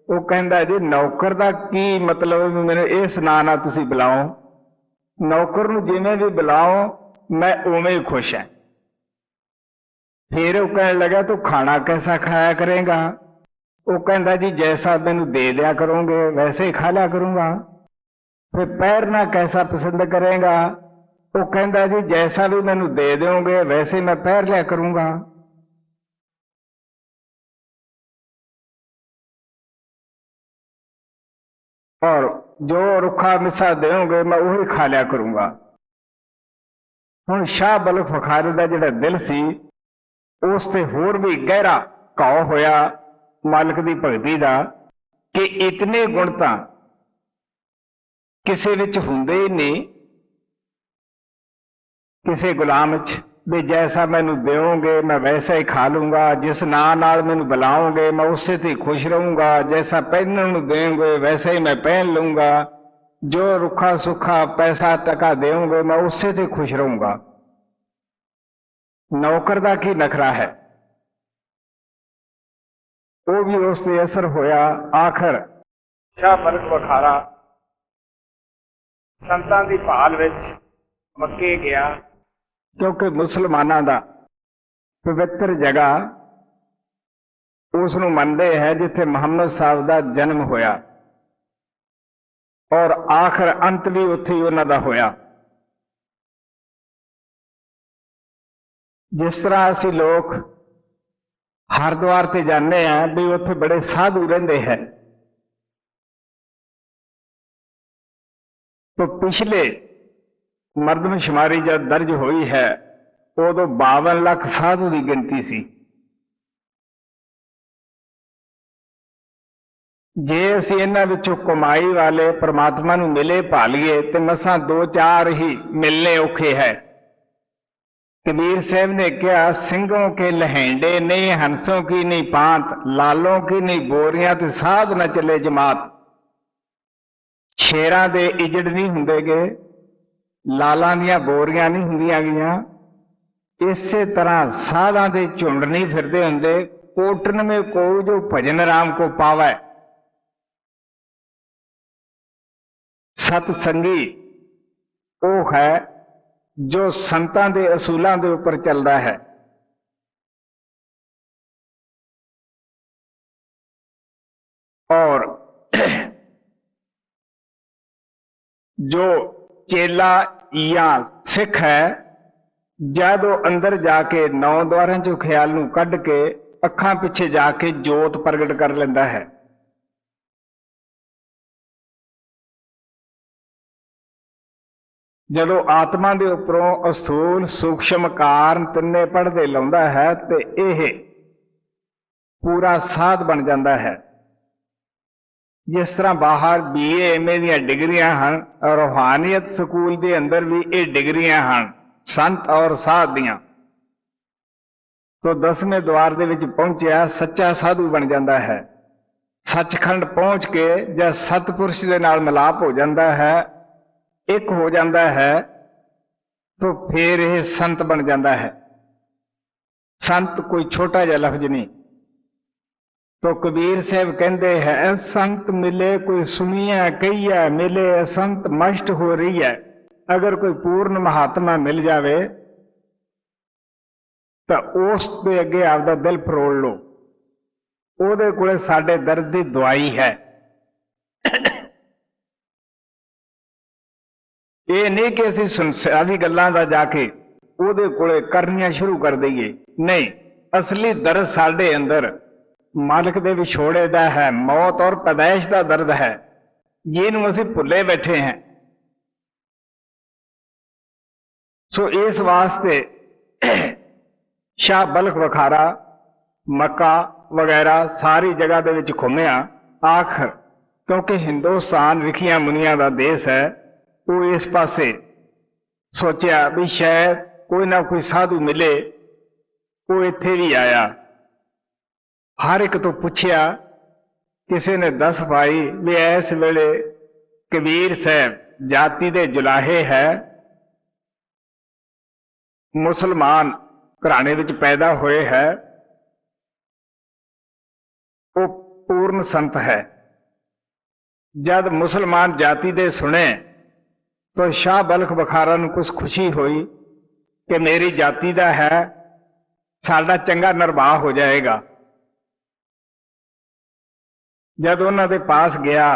वो कहता जी नौकर का की मतलब, मैंने इस नाम ना तुसी बुलाओ, नौकर नूं जिवें भी बुलाओ मैं उवें ही खुश है। फिर वो कहने लगा तू खाना कैसा खाया करेगा। वो कहता जी जैसा मैनू दे दिया करोगे वैसे ही खा लिया करूंगा। फिर पैरना कैसा पसंद करेगा। वो कहता जी जैसा भी मैनू दे दोगे वैसे मैं पैर लिया करूंगा। और जो रुखा मिसा दोगे मैं वही खा लिया करूंगा। हुण शाह बलख बखारे का जिहड़ा दिल सी उस ते होर भी गहरा घाव होया मालिक की भगती का कि इतने गुण तां किसी विच हुंदे ही नहीं, किसी गुलाम च भी जैसा मैनू दोगे मैं वैसा ही खा लूंगा, जिस नाम नाल मैनू बुलाओगे मैं उससे ते खुश रहूंगा, जैसा पहनने नूं दोगे वैसे ही मैं पहन लूंगा, जो रुखा सुखा पैसा टका दोगे मैं उससे ते खुश रहूंगा। नौकर का की नखरा है, वो भी उससे असर होया। आखिर शाह बलख बखारा संतां दी भाल विच मक्के गया, क्योंकि मुसलमाना दा पवित्र जगह उसनूं मनदे है जिथे मुहम्मद साहब दा जन्म होया और आखिर अंत भी उत्थे ही उन्हां दा होया। जिस तरह असीं लोग हरिद्वार ते जाने हैं भी उत्थे बड़े साधु रहिंदे हैं, तो पिछले मरदमशुमारी जब दर्ज हुई है उदों 52 लाख साधु की गिनती सी। जे असीं इन्हां विचों कमाई वाले परमात्मा नूं मिले भालीए तो मसां 2-4 ही मिलने औखे है। कबीर साहब ने कहा सिंहों के लहेंडे नहीं, हंसों की नहीं पांत, लालों की नहीं बोरियां ते साध न चले जमात। शेरां दे इजड़ नहीं हुंदे गए, लालां दियां बोरियां नहीं हुंदियां गईयां, इसे तरह साधां दे झुंड नहीं फिरदे हुंदे। कोटन में को जो भजन राम को पावै, सतसंगी वो है जो संतां दे असूलां दे उपर चलदा है। और जो चेला या सिख है जब वो अंदर जाके 9 द्वारां चों ख्याल नूं कढ के अखां पिछे जाके जोत प्रगट कर लैंदा है। जदों आत्मा के उपरों अस्थूल सूक्ष्म कारण तिन्ने पढ़दे लाउंदा है तो यह पूरा साध बन जाता है। जिस तरह बाहर BA MA दी डिग्रियां हैं, रूहानियत स्कूल के अंदर भी ये डिग्रियां हैं संत और साध दियां, तो 10वें द्वार दे विच पहुंचिया सच्चा साधु बन जाता है। सचखंड पहुंच के जब सतपुरुष के नाल मिलाप हो जाता है, एक हो जाता है, तो फिर यह संत बन जाता है। संत कोई छोटा जिहा लफ्ज नहीं। तो कबीर साहब कहते हैं संत मिले कोई सुनिया कहिया, मिले संत मष्ट हो रही है। अगर कोई पूर्ण महात्मा मिल जाए तो उसके अगे आपका दिल फरोल लो, ਉਹਦੇ ਕੋਲੇ ਸਾਡੇ दर्द की दवाई है। ये नहीं कि असीं संसारी गल्लां दा जाके ਉਹਦੇ ਕੋਲੇ करनियां शुरू कर दईए, नहीं। असली दर्द साडे अंदर मालिक दे विछोड़े दा है, मौत और पैदाइश का दर्द है, जिहनूं असीं भुल्ले बैठे हैं। सो इस वास्ते शाह बलख बखारा मक्का वगैरह सारी जगह दे विच घुमिया। आखिर क्योंकि हिंदुस्तान रिखियां मुनियां दा देश है, वो इस पासे सोचा भी शायद कोई ना कोई साधु मिले। वो इत्थे भी आया, हर एक तो पूछया किसी ने दस पाई भी इस वेले कबीर साहब जाति दे जुलाहे है, मुसलमान घराने विच पैदा होए है, वो पूर्ण संत है। जब मुसलमान जाति दे सुने तो शाह बलख बखारा नूं कुछ खुशी हुई कि मेरी जाति दा है, साडा चंगा निर्वाह हो जाएगा। जब उन्हां दे पास गया,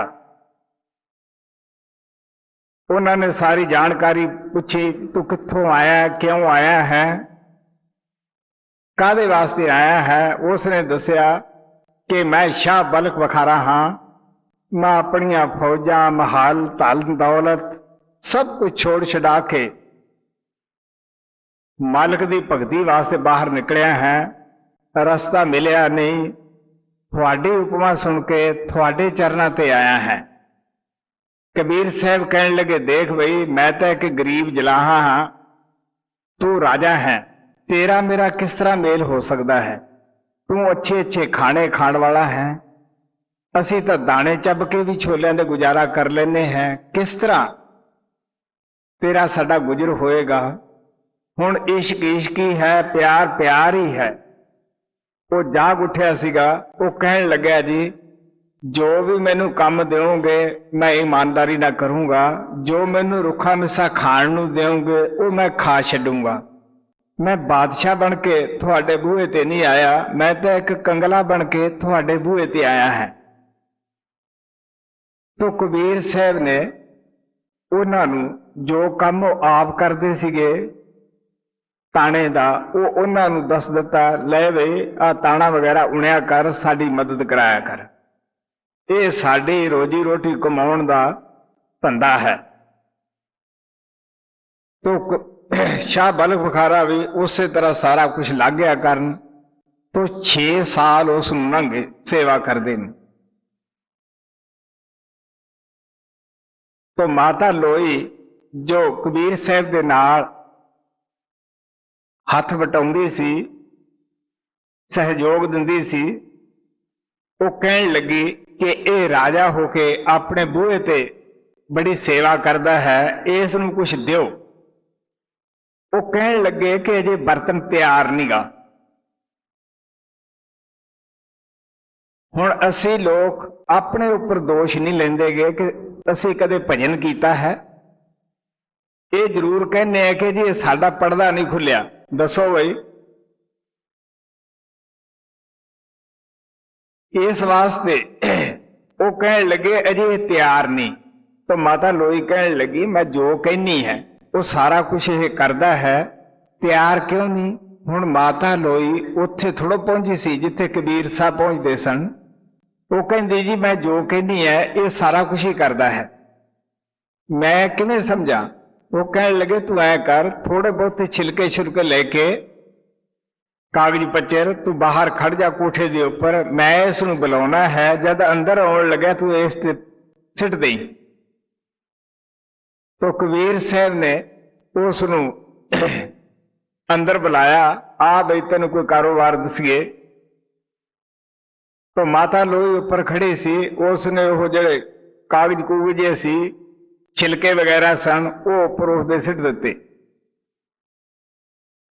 उन्होंने सारी जानकारी पूछी, तू कित्थों आया, क्यों आया है, काहदे वास्ते आया है। उसने दसिया कि मैं शाह बलख बखारा हाँ, मैं अपनियां फौजां, महाल, धन दौलत सब कुछ छोड़ छड़ा के मालिक दी भगती वास्ते बाहर निकलिया है। रस्ता मिलिया नहीं, थोड़ी उपमा सुन के थोड़े चरणों ते आया है। कबीर साहब कहने लगे, देख बई मैं तो एक गरीब जलाहा हाँ, तू राजा है, तेरा मेरा किस तरह मेल हो सकता है। तू अच्छे अच्छे खाने खाण वाला है, असी तो दाने चब के भी छोलियां दे गुजारा कर लेने हैं, किस तरह तेरा साडा गुजर होएगा। हुण इश्क इश्क ही है, प्यार प्यार ही है। वो जाग उठिया सीगा, वो कहन लग्या जी जो भी मैनू काम देओगे मैं ईमानदारी ना करूंगा, जो मैनू रुखा मिसा खाण नू देओगे वो मैं खा छड्डूंगा। मैं बादशाह बन के थोड़े बूहे ते नहीं आया, मैं तो एक कंगला बन के थोड़े बूहे ते आया है। तो कबीर साहब ने उन्होंने जो काम आप करते सीगे ताने दा, वो उन्होंने दस दिता, ले बई आ ताना वगैरह उणिया कर, साडी मदद कराया कर, ये साडी रोजी रोटी कमाउण दा धंधा है। तो शाह बलख बखारा भी उस तरह सारा कुछ लग गया करन। तो 6 साल उस नंगे सेवा करते हैं। तो माता लोई जो कबीर साहब के नाल हथ वटाउंदी सी, सहयोग दिंदी सी, वो कहन लगी कि ये राजा होके अपने बूहे ते बड़ी सेवा करता है, इस नूं कुछ दिओ। वो कहन लगे कि अजे बर्तन तैयार नहीं गा। हुण असी लोग अपने उपर दोष नहीं लेंदे गे कि असी कदे भजन कीता है। ये जरूर कहने हैं कि जी साडा पड़दा नहीं खुलिया, दसो बई इस वास्ते वो कहने लगे अजे तैयार नहीं। तो माता लोई कहने लगी मैं जो कहनी है वो सारा कुछ ये करता है, तैयार क्यों नहीं। हुण माता लोई उत्थे थोड़ा पहुंची सी जिथे कबीर साहब पहुंचते सन। वो कहती जी मैं जो कहनी है ये सारा कुछ ही करता है, मैं किवें समझा। वो कहने लगे तू ऐ कर, थोड़े बहुत छिलके छुलके लेके कागज पच्चर तू बाहर खड़ जा कोठे के उपर, मैं इस नूं बुलाउणा है, जद अंदर आउण लग्या तू इस ते सिट दई। तो कबीर साहब ने उस नूं अंदर बुलाया, आ बई तैनूं कोई कारोबार दसीए। तो माता लोई उपर खड़ी सी, उसने वो जिहड़े कागज कूगज सी छिलके वगैरह सन वो उपर उसदे सिट दिते।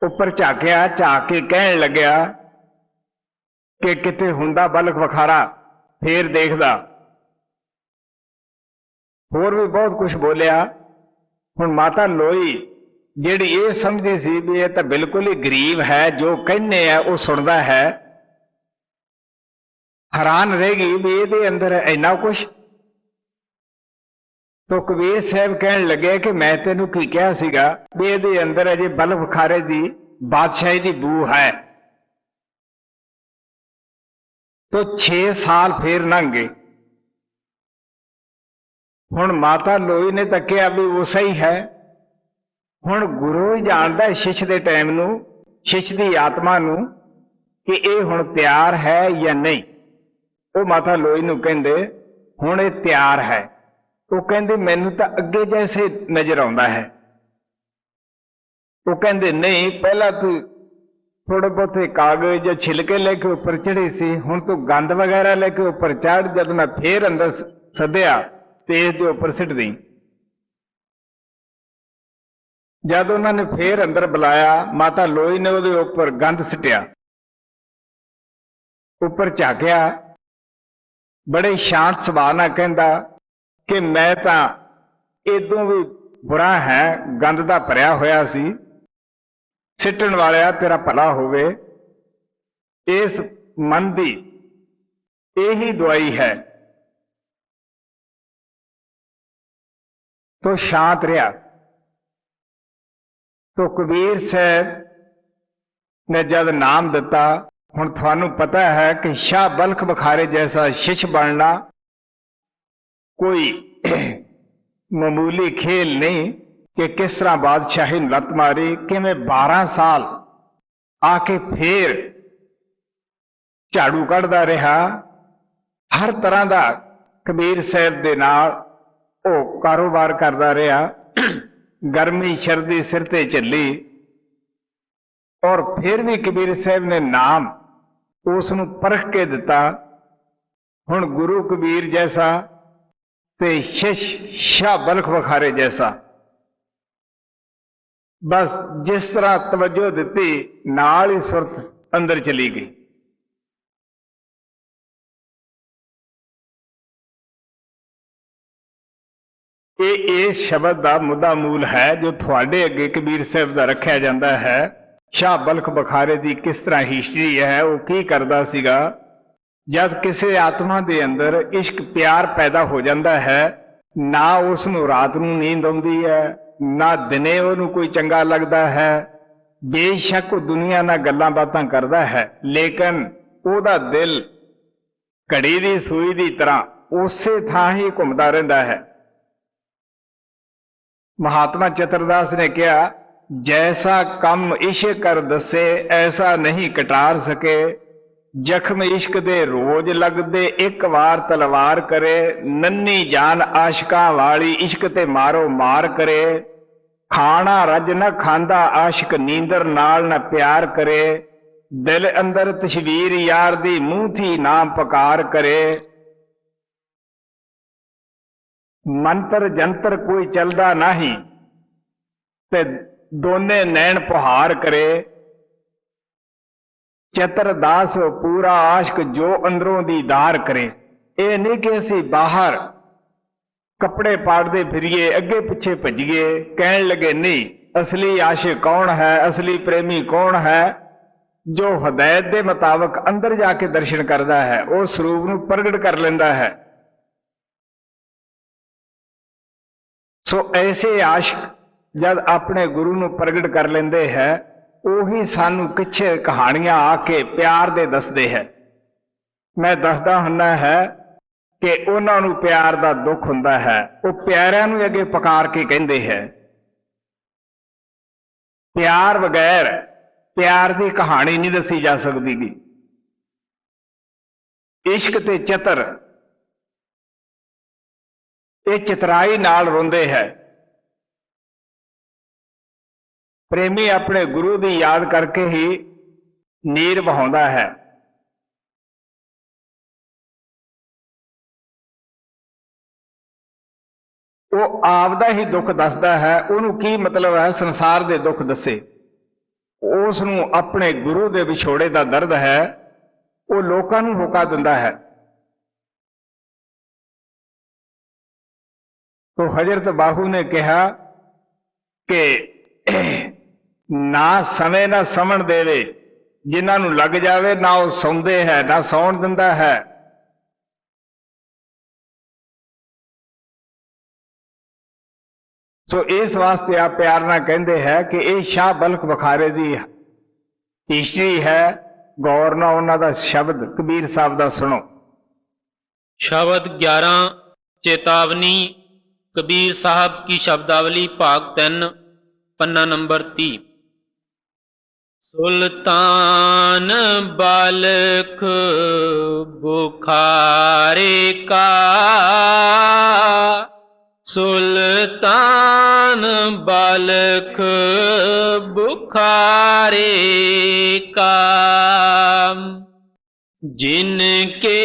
उपर झाकिया, झाक के कहन लग्या कि किते हुंदा बलख बखारा फेर देखदा। होर भी बहुत कुछ बोलिया। हुण माता लोई जिहड़ी ये समझदी सी भी ये तो बिल्कुल ही गरीब है, जो कहने है वो सुनदा है, हैरान रहेगी भी ये अंदर इन्ना कुछ। तो कबीर साहब कहन लगे कि मैं तेनू की कहा सीगा भी ये अंदर अजे बलख बखारे दी बादशाही दी बू है। तो 6 साल फिर लंघ गए। हुण माता लोई ने तकिया भी वो सही है। हुण गुरु ही जानदा शिष्य दे टाइम नूं, शिष्य दी आत्मा नूं कि ये हुण तैयार है या नहीं। वो माता लोई नूं कहंदे हुण ये तैयार है। वो कहंदे मैनूं तां अगे जैसे नजर आउंदा है। वो कहंदे नहीं, पहला तू थोड़े बहुते कागज या छिलके लेके ऊपर चढ़ी सी, हुण तू गंद वगैरह लेके ऊपर चढ़, जब मैं फिर अंदर सद्या ते इस दे ऊपर सिट दी। जब उन्होंने फिर अंदर बुलाया, माता लोई ने ਉਹਦੇ ਉੱਪਰ गंद सिटिया, ਉੱਪਰ ਝਾਕਿਆ, बड़े शांत सुभाव नाल कहंदा कि मैं तां इदों भी बुरा है, गंद दा भरिया होया सी, सिटण वालिया तेरा भला होवे। इस मन दी यही दुआई है। तो शांत रहा। तो कबीर साहब ने जब नाम दिता, हुण थानू पता है कि शाह बल्ख बखारे जैसा शिष्य बनना कोई मामूली खेल नहीं कि किस तरह बादशाही लत मारी, कि मैं 12 साल आके फिर झाड़ू कढ़दा रहा, हर तरह का कबीर साहब दे नाल ओ कारोबार करदा रहा, गर्मी सर्दी सिर ते झल्ली, और फिर भी कबीर साहब ने नाम उसनू परख के दिता। हुण गुरु कबीर जैसा ते शिष्य शाह बल्ख बखारे जैसा, बस जिस तरह तवज्जो दिती नाल ही सुरत अंदर चली गई। ये शब्द का मुद्दा मूल है जो थोड़े अगे कबीर साहब का रखा जाता है। शाह बल्ख बखारे की किस तरह हिस्टरी है, वो की करता सीगा। जब किसी आत्मा के अंदर इश्क प्यार पैदा हो जाता है, ना उसनू रात नू नींद आती है, ना दिने उन्होंने कोई चंगा लगता है। बेशक वो दुनिया नाल गल्लां बातां करता है, लेकिन उसका दिल घड़ी की सूई की तरह उसे थां ही घूमता रहता है। महात्मा चित्रदास ने कहा, जैसा कम इश्क कर दसे ऐसा नहीं कटार सके, जख्म इश्क दे रोज लगदे एक वार तलवार करे, नन्नी जान आशिकां वाली इश्क ते मारो मार करे, खाना रज न खांदा आशिक नींदर नाल न प्यार करे, दिल अंदर तस्वीर यार दी मूंह थी नाम पकार करे, मंत्र जंतर कोई चलदा नहीं ते दोने नैन पुहार करे, चतर दास पूरा आशिक जो अंदरों दी दार करे। ये नहीं कि असी बाहर कपड़े पाड़ते फिरिए अगे पिछे भजिए, कहन लगे नहीं असली आशिक कौन है, असली प्रेमी कौन है, जो हदायत के मुताबिक अंदर जाके दर्शन करता है, उस स्वरूप नूं प्रगट कर लेंदा है। सो ऐसे आशिक जब अपने गुरु नूं प्रगट कर लेंदे है, ਉਹੀ सानू पिछे कहानियां आके प्यार दे दसदे है। मैं दसदा हुंदा है कि उन्हां नूं प्यार दा दुख हुंदा है, वो प्यारिਆਂ नूं अगे पकार के कहंदे है। प्यार बगैर प्यार की कहानी नहीं दसी जा सकती गी। इश्क ते चित्र ये चितराई नाल रोंदे है। प्रेमी अपने गुरु की याद करके ही नीर बहाउंदा है। वो आपदा ही दुख दसदा है, उन्होंने की मतलब है संसार के दुख दसे, उसनों अपने गुरु के विछोड़े का दर्द है, वो लोगों को होका दिंदा है। तो हजरत बाहू ने कहा कि ना समय ना समण देवे, जिन्हों लग जावे ना वो सौंदे है ना सौण दिंदा है। सो इस वास्ते आप प्यार ना कहते हैं कि ये शाह बल्ख बखारे की हिस्ट्री है। गौर ना उन्हों का शब्द कबीर साहब का सुनो। शब्द 11 चेतावनी कबीर साहब की शब्दावली भाग 3 पन्ना नंबर 30। सुल्तान बालक बुखारे का सुल्तान बालक बुखारे का, जिनके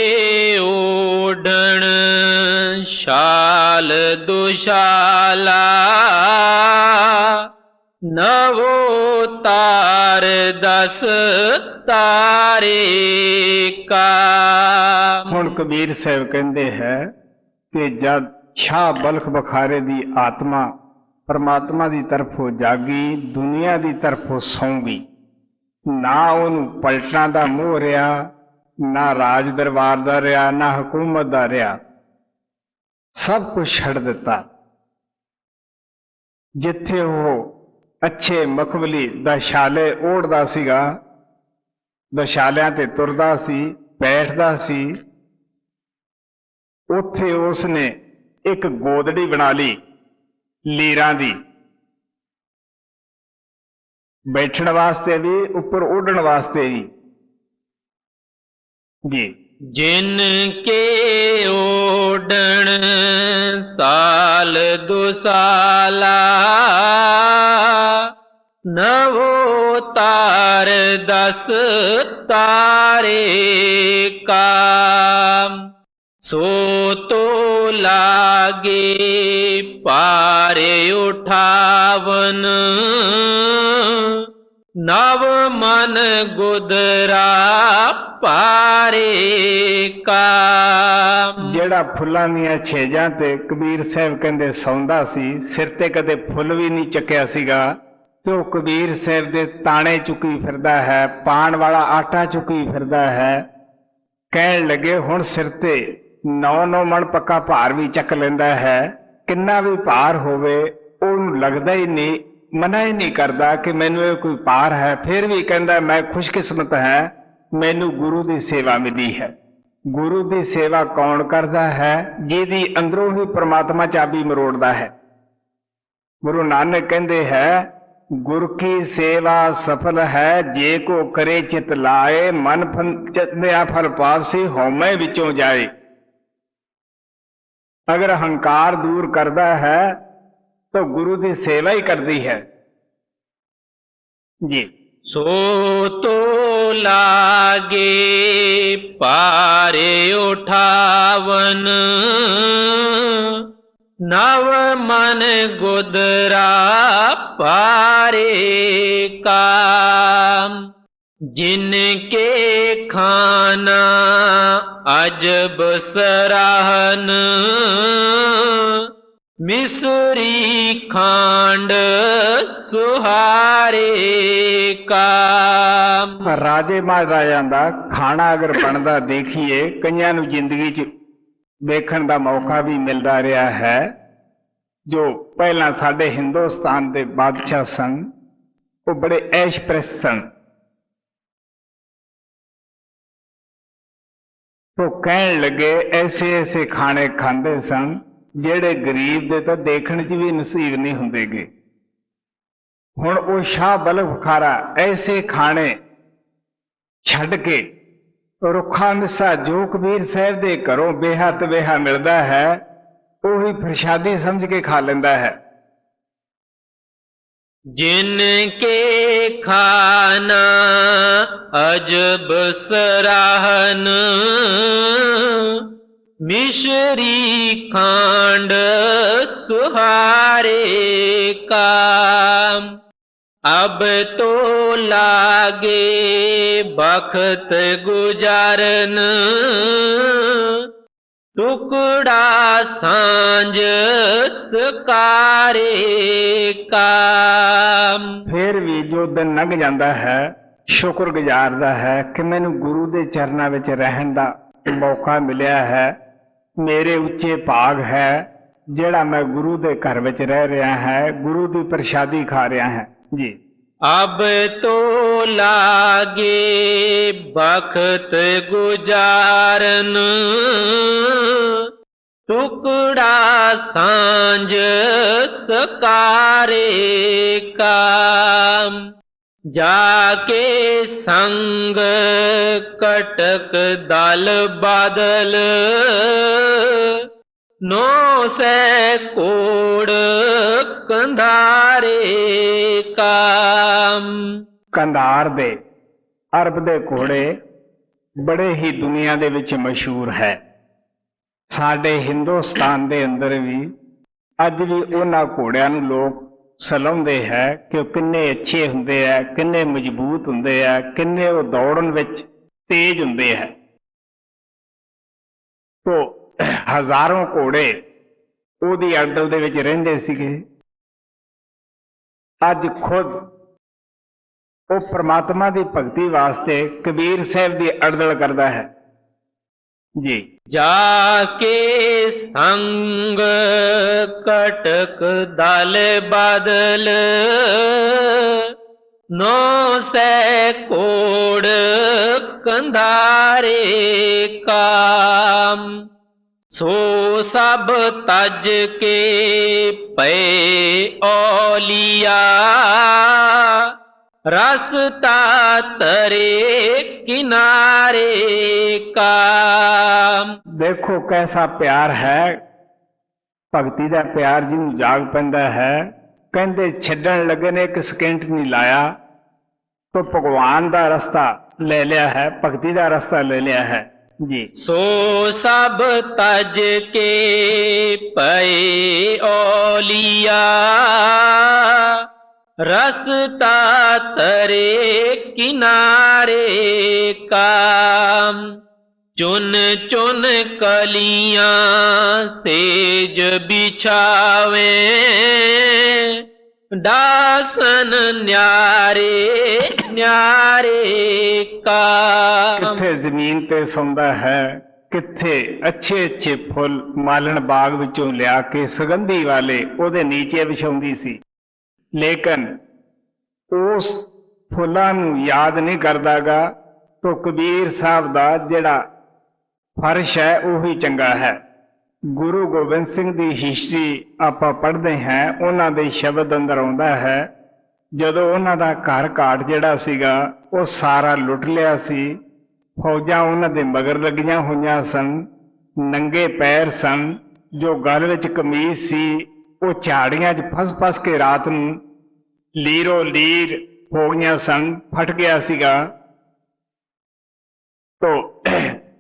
ओढ़ण शाल दुशाला, नवो तार दस तारे का। ਹੁਣ ਕਬੀਰ ਸਾਹਿਬ ਕਹਿੰਦੇ ਹੈ ਕਿ ਜਦ ਸ਼ਾਹ ਬਲਖ ਬਖਾਰੇ ਦੀ ਆਤਮਾ ਪਰਮਾਤਮਾ ਦੀ ਤਰਫੋਂ ਜਾਗੀ, ਦੁਨੀਆ ਦੀ ਤਰਫੋਂ ਸੌਂ ਗਈ, ਨਾ ਉਹਨੂੰ ਪਲਟਣਾ ਦਾ ਮੋਹ ਰਿਹਾ, ਨਾ ਰਾਜ ਦਰਬਾਰ ਦਾ ਰਿਹਾ, ਨਾ ਹਕੂਮਤ ਦਾ ਰਿਹਾ, ਸਭ ਕੁਝ ਛੱਡ ਦਿੱਤਾ। ਜਿੱਥੇ ਉਹ ਅੱਛੇ ਮਖਮਲੀ ਦਸ਼ਾਲੇ ਓੜਦਾ ਸੀਗਾ, ਦਸ਼ਾਲਿਆਂ ਤੇ ਤੁਰਦਾ ਸੀ, ਬੈਠਦਾ ਸੀ, ਉੱਥੇ ਉਸਨੇ ਇੱਕ ਗੋਦੜੀ ਬਣਾ ਲਈ ਲੀਰਾਂ ਦੀ, ਬੈਠਣ ਵਾਸਤੇ ਵੀ, ਉੱਪਰ ਉੱਡਣ ਵਾਸਤੇ ਵੀ। ਜੀ जिन के ओढ़ण साल दुसाला, नवो तार दस तारे का। सो तो लागे पारे उठावन, नव मन गुदरा पारे का। ਜਿਹੜਾ ਫੁੱਲਾਂ ਦੀਆਂ ਛੇਜਾਂ ਤੇ ਕਬੀਰ ਸਾਹਿਬ ਕਹਿੰਦੇ ਸੌਂਦਾ ਸੀ, ਸਿਰ ਤੇ ਕਦੇ ਫੁੱਲ ਵੀ ਨਹੀਂ ਚੱਕਿਆ ਸੀਗਾ, ਤੇ ਉਹ ਕਬੀਰ ਸਾਹਿਬ ਦੇ ਤਾਣੇ ਚੁੱਕੀ ਫਿਰਦਾ ਹੈ, ਪਾਣ ਵਾਲਾ ਆਟਾ ਚੁੱਕੀ ਫਿਰਦਾ ਹੈ। ਕਹਿਣ ਲੱਗੇ ਹੁਣ ਸਿਰ ਤੇ 9-9 ਮਣ ਪੱਕਾ ਭਾਰ ਵੀ ਚੱਕ ਲੈਂਦਾ ਹੈ। ਕਿੰਨਾ ਵੀ ਭਾਰ ਹੋਵੇ ਉਹਨੂੰ ਲੱਗਦਾ ਹੀ ਨਹੀਂ, ਮਨਾ ਹੀ ਨਹੀਂ ਕਰਦਾ ਕਿ ਮੈਨੂੰ ਇਹ ਕੋਈ ਭਾਰ ਹੈ। ਫਿਰ ਵੀ ਕਹਿੰਦਾ ਮੈਂ ਖੁਸ਼ਕਿਸਮਤ ਹੈ, ਮੈਨੂੰ ਗੁਰੂ ਦੀ ਸੇਵਾ ਮਿਲੀ ਹੈ। ਗੁਰੂ ਦੀ ਸੇਵਾ ਕੌਣ ਕਰਦਾ ਹੈ? ਜਿਹਦੀ ਅੰਦਰੋਂ ਹੀ ਪ੍ਰਮਾਤਮਾ ਚਾਬੀ ਮਰੋੜਦਾ ਹੈ। ਗੁਰੂ ਨਾਨਕ ਕਹਿੰਦੇ ਹੈ, ਗੁਰ ਕੀ ਸੇਵਾ ਸਫਲ ਹੈ, ਜੇ ਕੋ ਕਰੇ ਚਿਤ ਲਾਏ, ਮਨ ਚੰਦਿਆ ਫਲ ਪਾਵਸੀ, ਹਉਮੈ ਵਿੱਚੋਂ ਜਾਏ। अगर अहंकार दूर करता है तो गुरु की सेवा ही करती है। जी सो तो लागे पारे उठावन, नव मन गुदरा पारे का। जिनके खाना अजब सराहन, मिसरी खांड सुहारे का। राजे महाराजा का खाना अगर बनता देखिए, कईयां नूं जिंदगी च देखण दा मौका भी मिलता रहा है। जो पहला साडे हिंदुस्तान के बादशाह सन, वो बड़े ऐशप्रस्त सन। तो कहन लगे ऐसे ऐसे खाने खांदे सन जेड़े गरीब दे तो देखण च भी नसीब नहीं हुंदे गे। हुण वो शाह बलख बखारा ऐसे खाने छड्ड के रुखा मिस्सा जो कबीर साहब दे घरों बेहा तबेहा मिलदा है, उही प्रसादी समझ के खा लैंदा है। जिनके खाना अजब सराहन, मिश्री खांड सुहारे का। अब तो लागे बखत गुजारन, टुकड़ा सांझ सकारे का। फिर भी जो दिन लंघ जाता है, शुक्र गुजारदा है कि मैनू गुरु दे चरनां विच रहण दा मौका मिलिया है। मेरे उच्चे भाग है जेड़ा मैं गुरु दे घर विच रह रहा है, गुरु दी प्रसादी खा रहा है। जी अब तो लागे बखत गुजारन, टुकड़ा सांझ सकारे का। जाके संग कटक दल बादल, नो से कोड़ कंधारे काम। ਕੰਧਾਰ ਦੇ ਅਰਬ ਦੇ ਘੋੜੇ ਬੜੇ ਹੀ ਦੁਨੀਆ ਦੇ ਵਿੱਚ ਮਸ਼ਹੂਰ ਹੈ। ਸਾਡੇ ਹਿੰਦੁਸਤਾਨ ਦੇ ਅੰਦਰ ਵੀ ਅੱਜ ਵੀ ਉਹਨਾਂ ਘੋੜਿਆਂ ਨੂੰ ਲੋਕ ਸਲਾਹੁੰਦੇ ਹੈ ਕਿ ਉਹ ਕਿੰਨੇ ਅੱਛੇ ਹੁੰਦੇ ਆ, ਕਿੰਨੇ ਮਜ਼ਬੂਤ ਹੁੰਦੇ ਆ, ਕਿੰਨੇ ਉਹ ਦੌੜਨ ਵਿੱਚ ਤੇਜ਼ ਹੁੰਦੇ ਹੈ। ਤੋ ਹਜ਼ਾਰਾਂ ਘੋੜੇ ਉਹਦੀ ਅੜਦਲ ਦੇ ਵਿੱਚ ਰਹਿੰਦੇ ਸੀਗੇ। ਅੱਜ ਖੁਦ ਉਹ ਪ੍ਰਮਾਤਮਾ ਦੀ ਭਗਤੀ ਵਾਸਤੇ ਕਬੀਰ ਸਾਹਿਬ ਦੀ ਅੜਦਲ ਕਰਦਾ ਹੈ ਜੀ। जाके संग कटक दल बादल, नो से कोड़ कंधारे काम। सो सब तज के पे औलिया, रसता तरे किनारे का। ਦੇਖੋ ਕੈਸਾ ਪਿਆਰ ਹੈ, ਭਗਤੀ ਦਾ ਪਿਆਰ ਜਿਹਨੂੰ ਜਾਗ ਪੈਂਦਾ ਹੈ। ਕਹਿੰਦੇ ਛੱਡਣ ਲੱਗੇ ਨੇ ਇੱਕ ਸਕਿੰਟ ਨਹੀਂ ਲਾਇਆ ਤੋ ਭਗਵਾਨ ਦਾ ਰਸਤਾ ਲੈ ਲਿਆ ਹੈ, ਭਗਤੀ ਦਾ ਰਸਤਾ ਲੈ ਲਿਆ ਹੈ ਜੀ। सो सब तज के पे औलिया, रसता तरे किनारे काम। चुन चुन कलियां सेज बिछावे, दासन न्यारे न्यारे काम। ਕਿੱਥੇ ਜ਼ਮੀਨ ਤੇ ਸੌਂਦਾ ਹੈ, ਕਿੱਥੇ ਅੱਛੇ ਅੱਛੇ ਫੁੱਲ ਮਾਲਣ ਬਾਗ ਵਿੱਚੋਂ ਲਿਆ ਕੇ ਸੁਗੰਧੀ ਵਾਲੇ ਉਹਦੇ ਨੀਚੇ ਵਿਛਾਉਂਦੀ ਸੀ, ਲੇਕਿਨ ਉਸ ਫੁੱਲਾਂ ਨੂੰ ਯਾਦ ਨਹੀਂ ਕਰਦਾਗਾ। ਤੋ ਕਬੀਰ ਸਾਹਿਬ ਦਾ ਜਿਹੜਾ ਫਰਸ਼ ਹੈ ਉਹੀ ਚੰਗਾ ਹੈ। ਗੁਰੂ ਗੋਬਿੰਦ ਸਿੰਘ ਦੀ ਹਿਸਟਰੀ ਆਪਾਂ ਪੜ੍ਹਦੇ ਹਾਂ, ਉਹਨਾਂ ਦੇ ਸ਼ਬਦ ਅੰਦਰ ਆਉਂਦਾ ਹੈ ਜਦੋਂ ਉਹਨਾਂ ਦਾ ਘਰ ਘਾਟ ਜਿਹੜਾ ਸੀਗਾ ਉਹ ਸਾਰਾ ਲੁੱਟ ਲਿਆ ਸੀ। ਫੌਜਾਂ ਉਹਨਾਂ ਦੇ ਮਗਰ ਲੱਗੀਆਂ ਹੋਈਆਂ ਸਨ, ਨੰਗੇ ਪੈਰ ਸਨ, ਜੋ ਗਲ ਵਿੱਚ ਕਮੀਜ਼ ਸੀ ਉਹ ਝਾੜੀਆਂ 'ਚ ਫਸ ਕੇ ਰਾਤ ਨੂੰ ਲੀਰੋ ਲੀਰ ਹੋ ਗਈਆਂ ਸਨ, ਫਟ ਗਿਆ ਸੀਗਾ। ਤੋ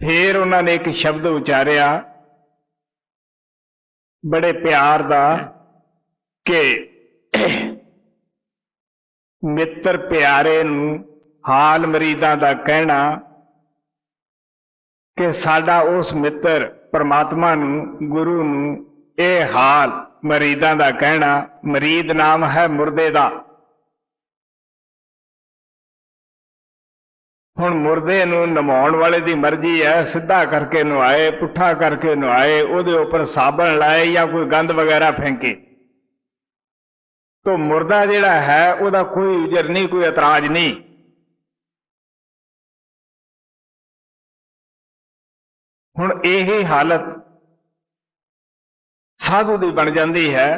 ਫੇਰ ਉਹਨਾਂ ਨੇ ਇੱਕ ਸ਼ਬਦ ਉਚਾਰਿਆ ਬੜੇ ਪਿਆਰ ਦਾ ਕਿ ਮਿੱਤਰ ਪਿਆਰੇ ਨੂੰ ਹਾਲ ਮਰੀਦਾਂ ਦਾ ਕਹਿਣਾ, ਕਿ ਸਾਡਾ ਉਸ ਮਿੱਤਰ ਪਰਮਾਤਮਾ ਨੂੰ, ਗੁਰੂ ਨੂੰ ਇਹ ਹਾਲ ਮਰੀਦਾਂ ਦਾ ਕਹਿਣਾ। ਮਰੀਦ ਨਾਮ ਹੈ ਮੁਰਦੇ ਦਾ। ਹੁਣ ਮੁਰਦੇ ਨੂੰ ਨਮਾਉਣ ਵਾਲੇ ਦੀ ਮਰਜ਼ੀ ਹੈ, ਸਿੱਧਾ ਕਰਕੇ ਨਵਾਏ, ਪੁੱਠਾ ਕਰਕੇ ਨਵਾਏ, ਉਹਦੇ ਉੱਪਰ ਸਾਬਣ ਲਾਏ ਜਾਂ ਕੋਈ ਗੰਦ ਵਗੈਰਾ ਫੈਂਕੇ। ਤੋ ਮੁਰਦਾ ਜਿਹੜਾ ਹੈ ਉਹਦਾ ਕੋਈ ਉਜਰ ਨਹੀਂ, ਕੋਈ ਇਤਰਾਜ਼ ਨਹੀਂ। ਹੁਣ ਇਹ ਹਾਲਤ ਸਾਧੂ ਦੀ ਬਣ ਜਾਂਦੀ ਹੈ।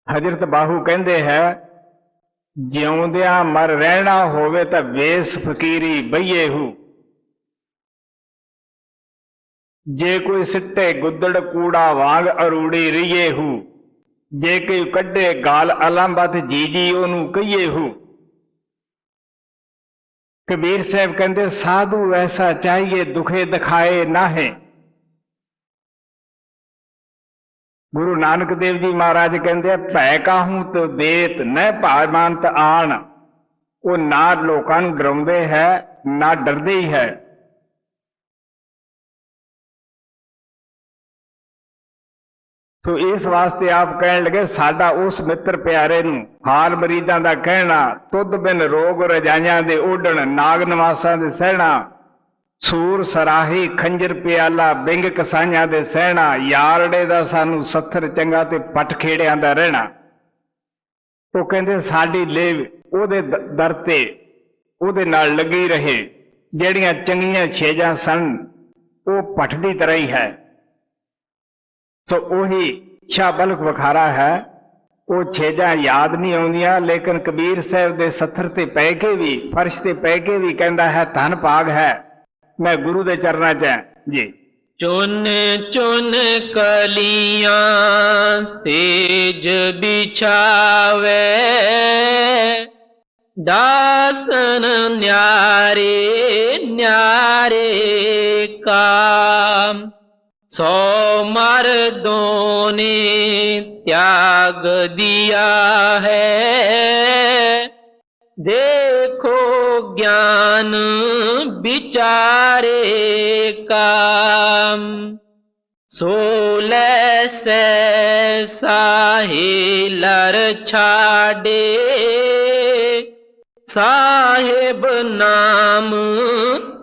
ਹਜ਼ਰਤ ਬਾਹੂ ਕਹਿੰਦੇ ਹੈ, ਜਿਉਂਦਿਆਂ ਮਰ ਰਹਿਣਾ ਹੋਵੇ ਤਾਂ ਵੇਸ ਫਕੀਰੀ ਬਈਏ ਹੂ। ਜੇ ਕੋਈ ਸਿੱਟੇ ਗੁੱਦੜ ਕੂੜਾ ਵਾਂਗ ਅਰੂੜੀ ਰਹੀਏ ਹੂ। ਜੇ ਕੋਈ ਕੱਢੇ ਗਾਲ ਅਲੰਬਤ ਜੀ ਜੀ ਉਹਨੂੰ ਕਹੀਏ ਹੂ। ਕਬੀਰ ਸਾਹਿਬ ਕਹਿੰਦੇ ਸਾਧੂ ਐਸਾ ਚਾਹੀਏ ਦੁਖੇ ਦਿਖਾਏ ਨਾਹੇ। ਗੁਰੂ ਨਾਨਕ ਦੇਵ ਜੀ ਮਹਾਰਾਜ ਕਹਿੰਦੇ ਭੈ ਕਾਹੂ ਤੋ ਦੇਤ ਨਹਿ ਭਾਵੰਤ ਆਣ। ਉਹ ਨਾ ਲੋਕਾਂ ਨੂੰ ਡਰਾਉਂਦੇ ਹੈ ਨਾ ਡਰਦੇ ਹੀ ਹੈ। ਸੋ ਇਸ ਵਾਸਤੇ ਆਪ ਕਹਿਣ ਲੱਗੇ ਸਾਡਾ ਉਸ ਮਿੱਤਰ ਪਿਆਰੇ ਨੂੰ ਹਾਲ ਮਰੀਦਾਂ ਦਾ ਕਹਿਣਾ। ਤੁਧ ਬਿਨ ਰੋਗ ਰਜਾਈਆਂ ਦੇ ਓਢਣ, ਨਾਗ ਨਵਾਸਾਂ ਦੇ ਸਹਿਣਾ। ਸੂਰ ਸਰਾਹੀ ਖੰਜਰ ਪਿਆਲਾ, ਬਿੰਗ ਕਸਾਈਆਂ ਦੇ ਸਹਿਣਾ। ਯਾਰੜੇ ਦਾ ਸਾਨੂੰ ਸੱਥਰ ਚੰਗਾ ਤੇ ਪੱਟ ਖੇੜਿਆਂ ਦਾ ਰਹਿਣਾ। ਉਹ ਕਹਿੰਦੇ ਸਾਡੀ ਲੇਵ ਉਹਦੇ ਦਰ ਤੇ ਉਹਦੇ ਨਾਲ ਲੱਗੀ ਰਹੇ। ਜਿਹੜੀਆਂ ਚੰਗੀਆਂ ਛੇਜਾਂ ਸਨ ਉਹ ਪੱਟ ਦੀ ਤਰ੍ਹਾਂ ਹੀ ਹੈ। ਸੋ ਉਹੀ ਸ਼ਾਹ ਬਲਖ ਵਖਾਰਾ ਹੈ। ਉਹ ਛੇਜਾਂ ਯਾਦ ਨਹੀਂ ਆਉਂਦੀਆਂ, ਲੇਕਿਨ ਕਬੀਰ ਸਾਹਿਬ ਦੇ ਸੱਥਰ ਤੇ ਪੈ ਕੇ ਵੀ, ਫਰਸ਼ ਤੇ ਪੈ ਕੇ ਵੀ ਕਹਿੰਦਾ ਹੈ ਧੰਨ ਭਾਗ ਹੈ ਮੈਂ ਗੁਰੂ ਦੇ ਚਰਨਾਂ 'ਚ ਹਾਂ ਜੀ। चुन चुन कलियां सेज बिछावे, दासन न्यारे न्यारे का। 100 मर्दों ने त्याग दिया है, देखो ज्ञान विचारे का। 16 साहे लर छाड़े, साहेब नाम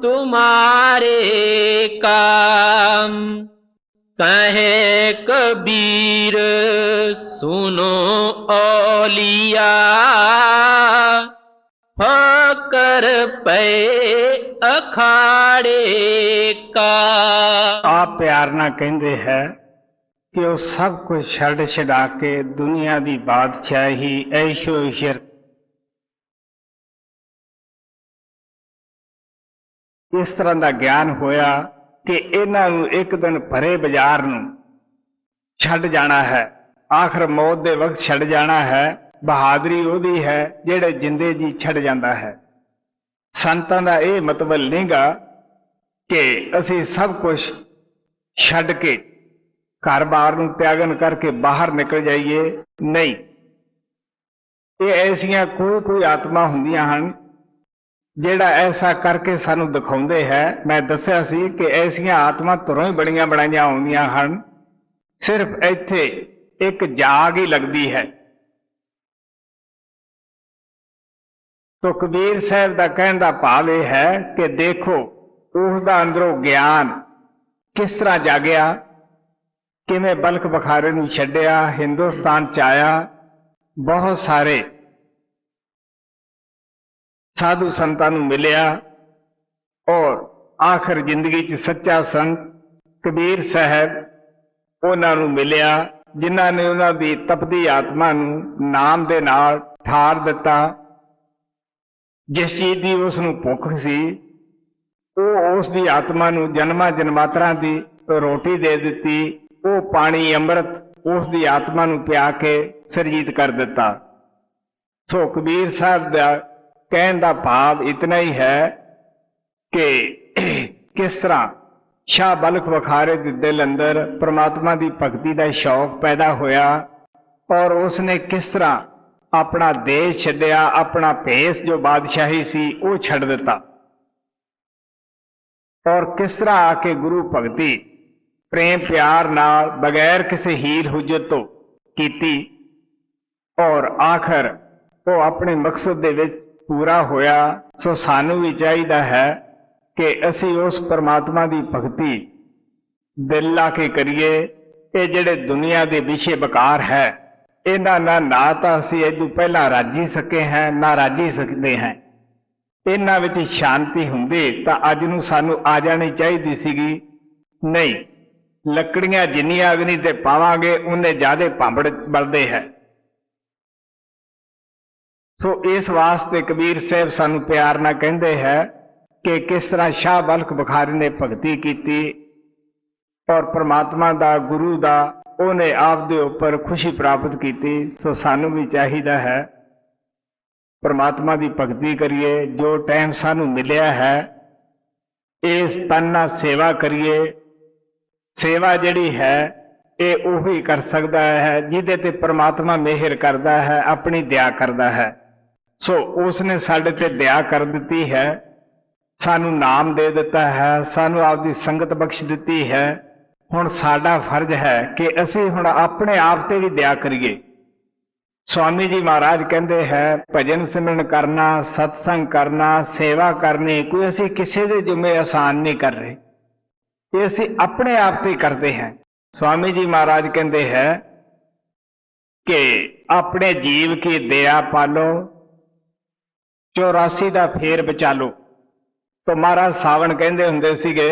तुम्हारे काम। कहे कबीर सुनो औलिया, फकर पे अखाड़े का। आप प्यार ना कहते है कि वो सब कुछ छड़ छड़ा के दुनिया की बादशाही ऐशो इशर इस तरह का ज्ञान होया कि इन्हां नूं एक दिन भरे बाजार नूं छड़ जाना है, आखिर मौत दे वक्त छड़ जाना है। बहादुरी ओदी है जेड़े जिंदे जी छड़ जांदा है। संतां दा इह मतलब नहींगा कि असीं सब कुछ छड़ के घर बार नूं त्यागन करके बाहर निकल जाइए, नहीं। ये ऐसियां कोई आत्मा हुंदियां हन ਜਿਹੜਾ ऐसा करके सानू दिखाउंदे है। मैं दस्सिया सी कि ऐसियां आत्मा तुरों ही बड़ियां बनाईयां आउंदियां हन, सिर्फ इत्थे एक जाग ही लगदी है। तो कबीर साहब दा कहण दा भाव यह है कि देखो उसदा अंदरों ज्ञान किस तरह जागया, किवें बलख बखारे नूं छड्डिया, हिंदुस्तान च आया, बहुत सारे साधु संतां नूं मिलिया और आखिर जिंदगी च सच्चा संत कबीर साहब उन्हां नूं मिलिया, जिन्हां ने उन्हां दी तपदी आत्मा नूं नाम दे नाल ठार दिता। जिस चीज की उस नूं भुख सी वो उस दी आत्मा नूं जन्मां जन्मांतरां दी रोटी दे दिती। वो पानी अमृत उस दी आत्मा नूं पिया के सरजीत कर दिता। सो कबीर साहब दा कहण दा भाव इतना ही है कि किस तरह शाह बलख बखारे दे दिल अंदर परमात्मा की भगती का शौक पैदा होया और उसने किस तरह अपना देश छड्डिया, अपना भेस जो बादशाही सी वो छड्ड दिता और किस तरह आके गुरु भगती प्रेम प्यार नाल बगैर किसी हील हुज्जत तो कीती और आखिर वो अपने मकसद दे विच पूरा होया। सो सानू भी चाहिए है कि असी उस परमात्मा की भगती दिल ला के करिए। ये जिहड़े दुनिया के विषय बकार है इन्हां ना तो असी इदू पहला राजी सके हैं ना राजी सकते हैं। इन्हां विच शांति हुंदी तां अज नूं सानू आ जानी चाहिदी सीगी, नहीं। लकड़ियां जिन्नियां अग्नि ते पावांगे उन्ने ज्यादा भांबड़ बलदे है। सो इस वास्ते कबीर साहब सानू प्यार ना कहते हैं कि किस तरह शाह बलख बखारी ने भगती की और परमात्मा दा गुरु दा उन्हें आप दे उपर खुशी प्राप्त की। सो सानू भी चाहिए है परमात्मा की भगती करिए। जो टाइम सानू मिलिया है इस तन नाल सेवा करिए। सेवा जिहड़ी है ये उही कर सकता है जिहदे ते परमात्मा मेहर करता है, अपनी दया करता है। सो उसने साडे ते दया कर दी है, सानू नाम दे दिता है, सानू आपकी संगत बख्श दी है। हुण साडा फर्ज है कि असी हुण अपने आप ते भी दया करिए। स्वामी जी महाराज कहते हैं भजन सिमरन करना, सत्संग करना, सेवा करनी कोई असी किसी के जुम्मे आसान नहीं कर रहे, ये असी अपने आप से करते हैं। स्वामी जी महाराज कहते हैं कि अपने जीव की दया पालो, 84 का फेर बचा लो। तो महाराज सावण कहते हुंदे सीगे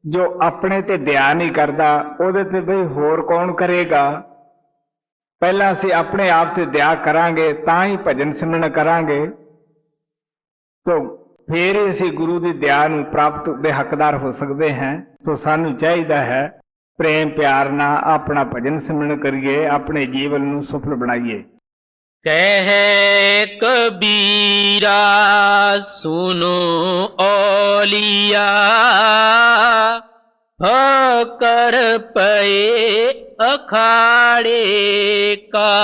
जो अपने ते दया नहीं करता उहदे ते बई होर कौन करेगा। पहला असी अपने आप से दया करांगे तां ही भजन सिमरन करांगे। तो ਫਿਰ ਹੀ ਅਸੀਂ ਗੁਰੂ ਦੀ ਦਇਆ ਨੂੰ ਪ੍ਰਾਪਤ ਦੇ ਹੱਕਦਾਰ ਹੋ ਸਕਦੇ ਹਾਂ। ਸੋ ਸਾਨੂੰ ਚਾਹੀਦਾ ਹੈ ਪ੍ਰੇਮ ਪਿਆਰ ਨਾਲ ਆਪਣਾ ਭਜਨ ਸਿਮਰਨ ਕਰੀਏ, ਆਪਣੇ ਜੀਵਨ ਨੂੰ ਸਫਲ ਬਣਾਈਏ। कहे कबीरा सुनो औलिया, कर पे अखाड़े का।